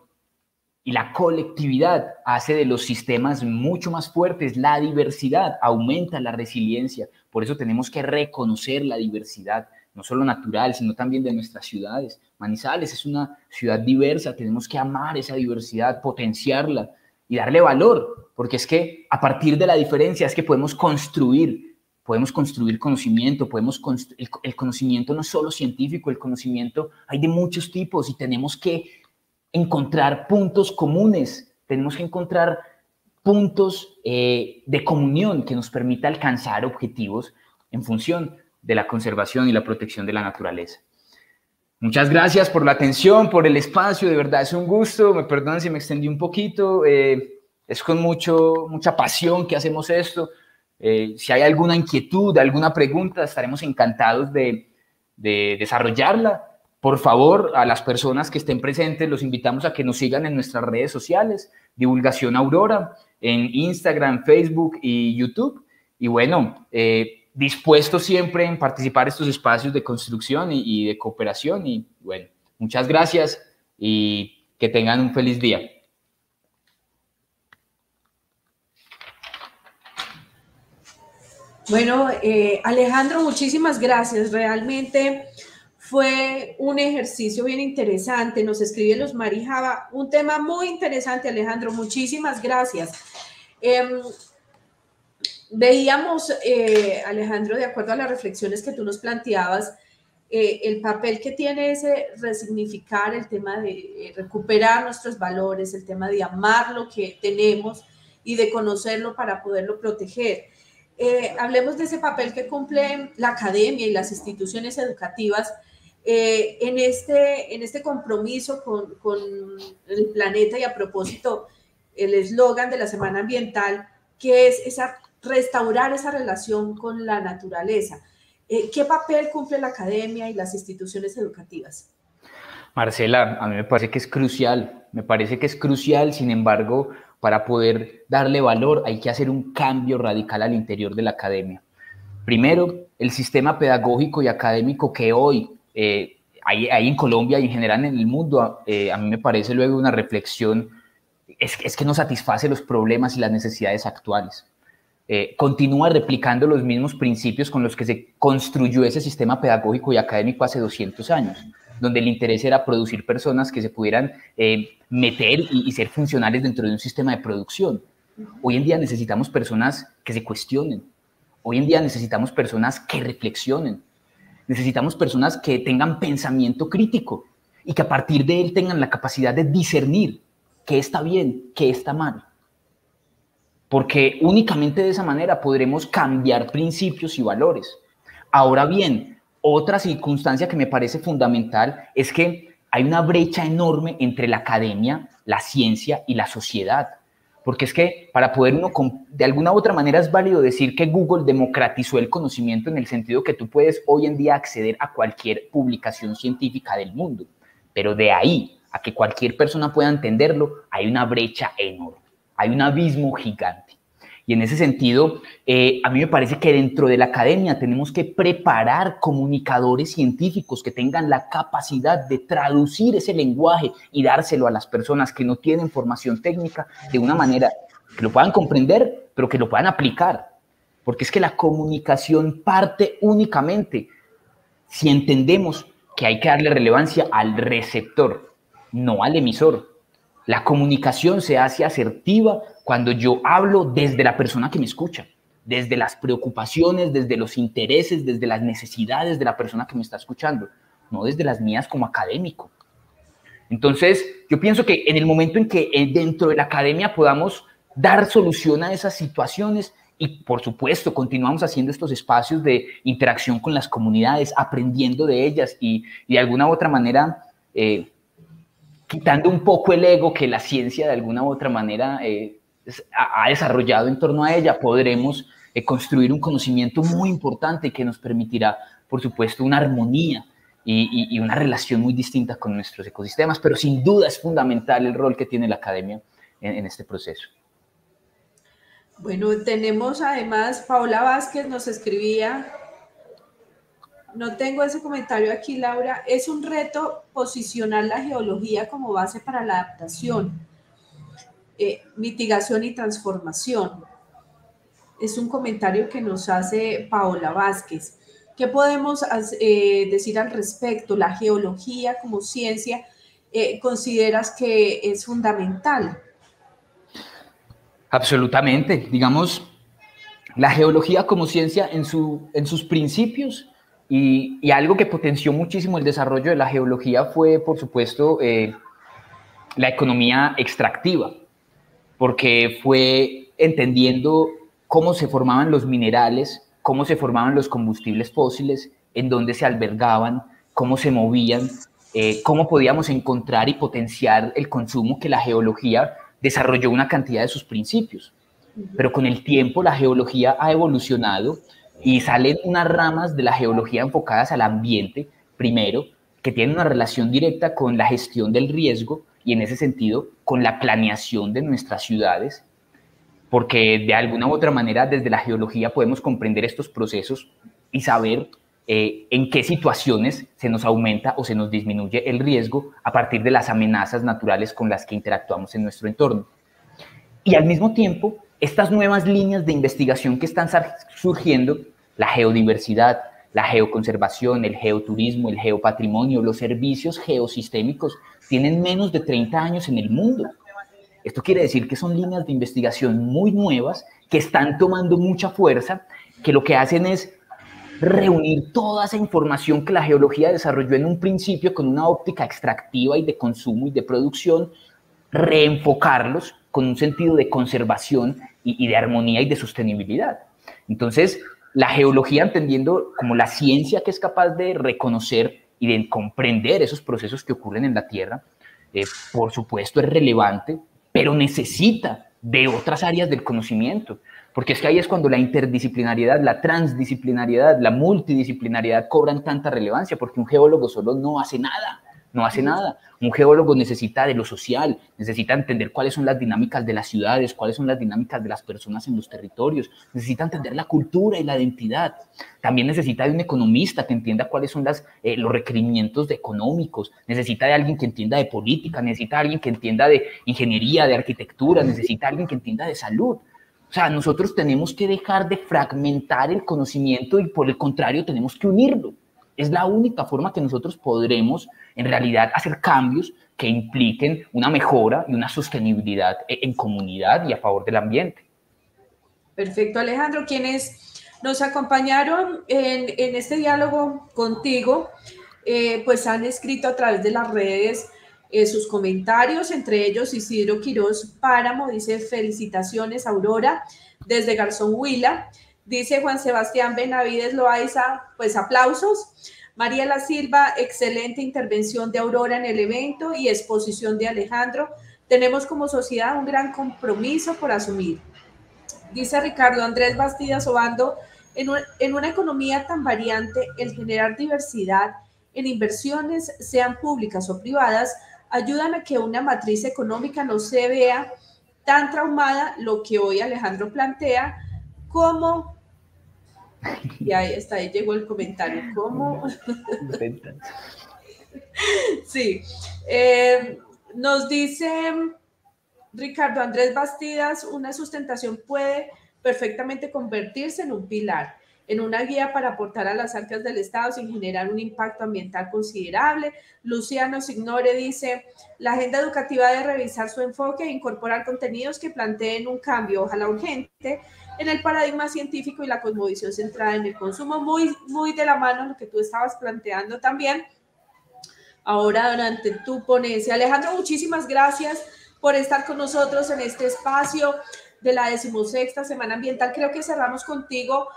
y la colectividad hace de los sistemas mucho más fuertes. La diversidad aumenta la resiliencia. Por eso tenemos que reconocer la diversidad, no solo natural, sino también de nuestras ciudades. Manizales es una ciudad diversa, tenemos que amar esa diversidad, potenciarla y darle valor, porque es que a partir de la diferencia es que podemos construir conocimiento, el conocimiento no es solo científico, el conocimiento hay de muchos tipos y tenemos que encontrar puntos comunes, tenemos que encontrar puntos de comunión que nos permita alcanzar objetivos en función de la conservación y la protección de la naturaleza. Muchas gracias por la atención, por el espacio, de verdad es un gusto, me perdonan si me extendí un poquito, es con mucha pasión que hacemos esto. Si hay alguna inquietud, alguna pregunta, estaremos encantados de desarrollarla. Por favor, a las personas que estén presentes, los invitamos a que nos sigan en nuestras redes sociales, Divulgación Aurora, en Instagram, Facebook y YouTube. Y bueno, dispuesto siempre en participar en estos espacios de construcción y de cooperación. Y bueno, muchas gracias y que tengan un feliz día. Bueno, Alejandro, muchísimas gracias. Realmente fue un ejercicio bien interesante. Nos escribe Luz Marijaba, un tema muy interesante, Alejandro. Muchísimas gracias. Veíamos, Alejandro, de acuerdo a las reflexiones que tú nos planteabas, el papel que tiene ese resignificar, el tema de recuperar nuestros valores, el tema de amar lo que tenemos y de conocerlo para poderlo proteger. Hablemos de ese papel que cumple la academia y las instituciones educativas en este compromiso con el planeta, y a propósito, el eslogan de la Semana Ambiental, que es restaurar esa relación con la naturaleza. ¿Qué papel cumple la academia y las instituciones educativas? Marcela, a mí me parece que es crucial. me parece que es crucial. Sin embargo, para poder darle valor hay que hacer un cambio radical al interior de la academia. Primero, el sistema pedagógico y académico que hoy hay en Colombia y en general en el mundo, a mí me parece luego una reflexión, es que no satisface los problemas y las necesidades actuales. Continúa replicando los mismos principios con los que se construyó ese sistema pedagógico y académico hace 200 años, donde el interés era producir personas que se pudieran meter y ser funcionales dentro de un sistema de producción. Hoy en día necesitamos personas que se cuestionen. Hoy en día necesitamos personas que reflexionen. Necesitamos personas que tengan pensamiento crítico y que a partir de él tengan la capacidad de discernir qué está bien, qué está mal. Porque únicamente de esa manera podremos cambiar principios y valores. Ahora bien, otra circunstancia que me parece fundamental es que hay una brecha enorme entre la academia, la ciencia y la sociedad. Porque es que para poder uno, de alguna u otra manera es válido decir que Google democratizó el conocimiento en el sentido que tú puedes hoy en día acceder a cualquier publicación científica del mundo. Pero de ahí a que cualquier persona pueda entenderlo, hay una brecha enorme, hay un abismo gigante. Y en ese sentido, a mí me parece que dentro de la academia tenemos que preparar comunicadores científicos que tengan la capacidad de traducir ese lenguaje y dárselo a las personas que no tienen formación técnica de una manera que lo puedan comprender, pero que lo puedan aplicar. Porque es que la comunicación parte únicamente si entendemos que hay que darle relevancia al receptor, no al emisor. La comunicación se hace asertiva cuando yo hablo desde la persona que me escucha, desde las preocupaciones, desde los intereses, desde las necesidades de la persona que me está escuchando, no desde las mías como académico. Entonces, yo pienso que en el momento en que dentro de la academia podamos dar solución a esas situaciones y, por supuesto, continuamos haciendo estos espacios de interacción con las comunidades, aprendiendo de ellas y de alguna u otra manera quitando un poco el ego que la ciencia de alguna u otra manera ha desarrollado en torno a ella, podremos construir un conocimiento muy importante que nos permitirá, por supuesto, una armonía y una relación muy distinta con nuestros ecosistemas, pero sin duda es fundamental el rol que tiene la academia en este proceso. Bueno, tenemos además, Paola Vázquez nos escribía, no tengo ese comentario aquí, Laura, es un reto posicionar la geología como base para la adaptación, mitigación y transformación. Es un comentario que nos hace Paola Vázquez. ¿Qué podemos decir al respecto? ¿La geología como ciencia consideras que es fundamental? Absolutamente. Digamos, la geología como ciencia en sus principios y algo que potenció muchísimo el desarrollo de la geología fue, por supuesto, la economía extractiva, porque fue entendiendo cómo se formaban los minerales, cómo se formaban los combustibles fósiles, en dónde se albergaban, cómo se movían, cómo podíamos encontrar y potenciar el consumo, que la geología desarrolló una cantidad de sus principios. Pero con el tiempo la geología ha evolucionado y salen unas ramas de la geología enfocadas al ambiente, primero, que tienen una relación directa con la gestión del riesgo y en ese sentido con la planeación de nuestras ciudades, porque de alguna u otra manera desde la geología podemos comprender estos procesos y saber en qué situaciones se nos aumenta o se nos disminuye el riesgo a partir de las amenazas naturales con las que interactuamos en nuestro entorno. Y al mismo tiempo, estas nuevas líneas de investigación que están surgiendo, la geodiversidad, la geoconservación, el geoturismo, el geopatrimonio, los servicios geosistémicos, tienen menos de 30 años en el mundo. Esto quiere decir que son líneas de investigación muy nuevas que están tomando mucha fuerza, que lo que hacen es reunir toda esa información que la geología desarrolló en un principio con una óptica extractiva y de consumo y de producción, reenfocarlos con un sentido de conservación y de armonía y de sostenibilidad. Entonces, la geología, entendiendo como la ciencia que es capaz de reconocer y de comprender esos procesos que ocurren en la Tierra, por supuesto es relevante, pero necesita de otras áreas del conocimiento, porque es que ahí es cuando la interdisciplinariedad, la transdisciplinariedad, la multidisciplinariedad cobran tanta relevancia, porque un geólogo solo no hace nada, no hace nada. Un geólogo necesita de lo social, necesita entender cuáles son las dinámicas de las ciudades, cuáles son las dinámicas de las personas en los territorios, necesita entender la cultura y la identidad. También necesita de un economista que entienda cuáles son los requerimientos económicos, necesita de alguien que entienda de política, necesita de alguien que entienda de ingeniería, de arquitectura, necesita de alguien que entienda de salud. O sea, nosotros tenemos que dejar de fragmentar el conocimiento y por el contrario tenemos que unirlo. Es la única forma que nosotros podremos en realidad hacer cambios que impliquen una mejora y una sostenibilidad en comunidad y a favor del ambiente. Perfecto, Alejandro. Quienes nos acompañaron en este diálogo contigo, pues han escrito a través de las redes sus comentarios, entre ellos Isidro Quirós Páramo dice: felicitaciones, Aurora, desde Garzón Huila. Dice Juan Sebastián Benavides Loaiza, pues aplausos. Mariela Silva, excelente intervención de Aurora en el evento y exposición de Alejandro. Tenemos como sociedad un gran compromiso por asumir. Dice Ricardo Andrés Bastidas Obando, en una economía tan variante, el generar diversidad en inversiones, sean públicas o privadas, ayudan a que una matriz económica no se vea tan traumada, lo que hoy Alejandro plantea, como, y ahí está, ahí llegó el comentario, como, sí, nos dice Ricardo Andrés Bastidas, una sustentación puede perfectamente convertirse en un pilar, en una guía para aportar a las arcas del Estado sin generar un impacto ambiental considerable. Luciano Signore dice, la agenda educativa debe revisar su enfoque e incorporar contenidos que planteen un cambio, ojalá urgente, en el paradigma científico y la cosmovisión centrada en el consumo, muy de la mano lo que tú estabas planteando también ahora durante tu ponencia. Alejandro, muchísimas gracias por estar con nosotros en este espacio de la 16ª Semana Ambiental. Creo que cerramos contigo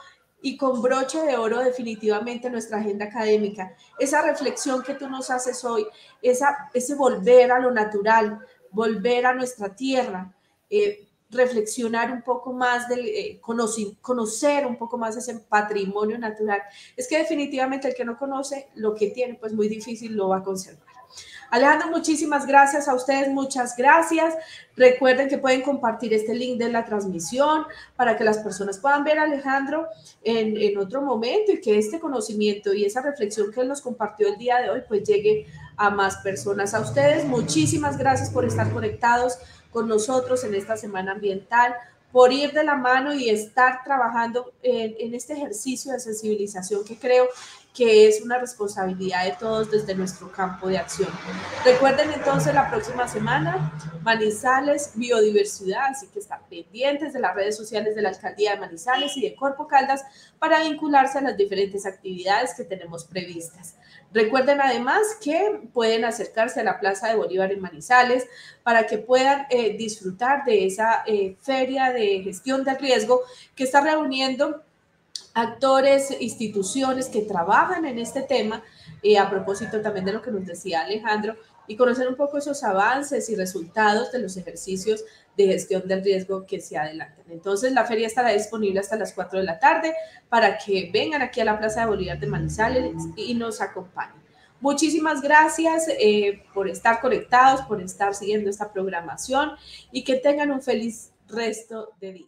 y con broche de oro definitivamente nuestra agenda académica. Esa reflexión que tú nos haces hoy, ese volver a lo natural, volver a nuestra tierra, reflexionar un poco más, conocer un poco más ese patrimonio natural. Es que definitivamente el que no conoce lo que tiene, pues muy difícil lo va a conservar. Alejandro, muchísimas gracias a ustedes, muchas gracias. Recuerden que pueden compartir este link de la transmisión para que las personas puedan ver a Alejandro en otro momento y que este conocimiento y esa reflexión que él nos compartió el día de hoy pues llegue a más personas. A ustedes, muchísimas gracias por estar conectados con nosotros en esta semana ambiental, por ir de la mano y estar trabajando en este ejercicio de sensibilización que creo que es una responsabilidad de todos desde nuestro campo de acción. Recuerden entonces la próxima semana, Manizales, biodiversidad, así que están pendientes de las redes sociales de la Alcaldía de Manizales y de Corpo Caldas para vincularse a las diferentes actividades que tenemos previstas. Recuerden además que pueden acercarse a la Plaza de Bolívar en Manizales para que puedan disfrutar de esa feria de gestión del riesgo que está reuniendo actores, instituciones que trabajan en este tema, a propósito también de lo que nos decía Alejandro, y conocer un poco esos avances y resultados de los ejercicios de gestión del riesgo que se adelantan. Entonces, la feria estará disponible hasta las 4 de la tarde para que vengan aquí a la Plaza de Bolívar de Manizales y nos acompañen. Muchísimas gracias por estar conectados, por estar siguiendo esta programación y que tengan un feliz resto de día.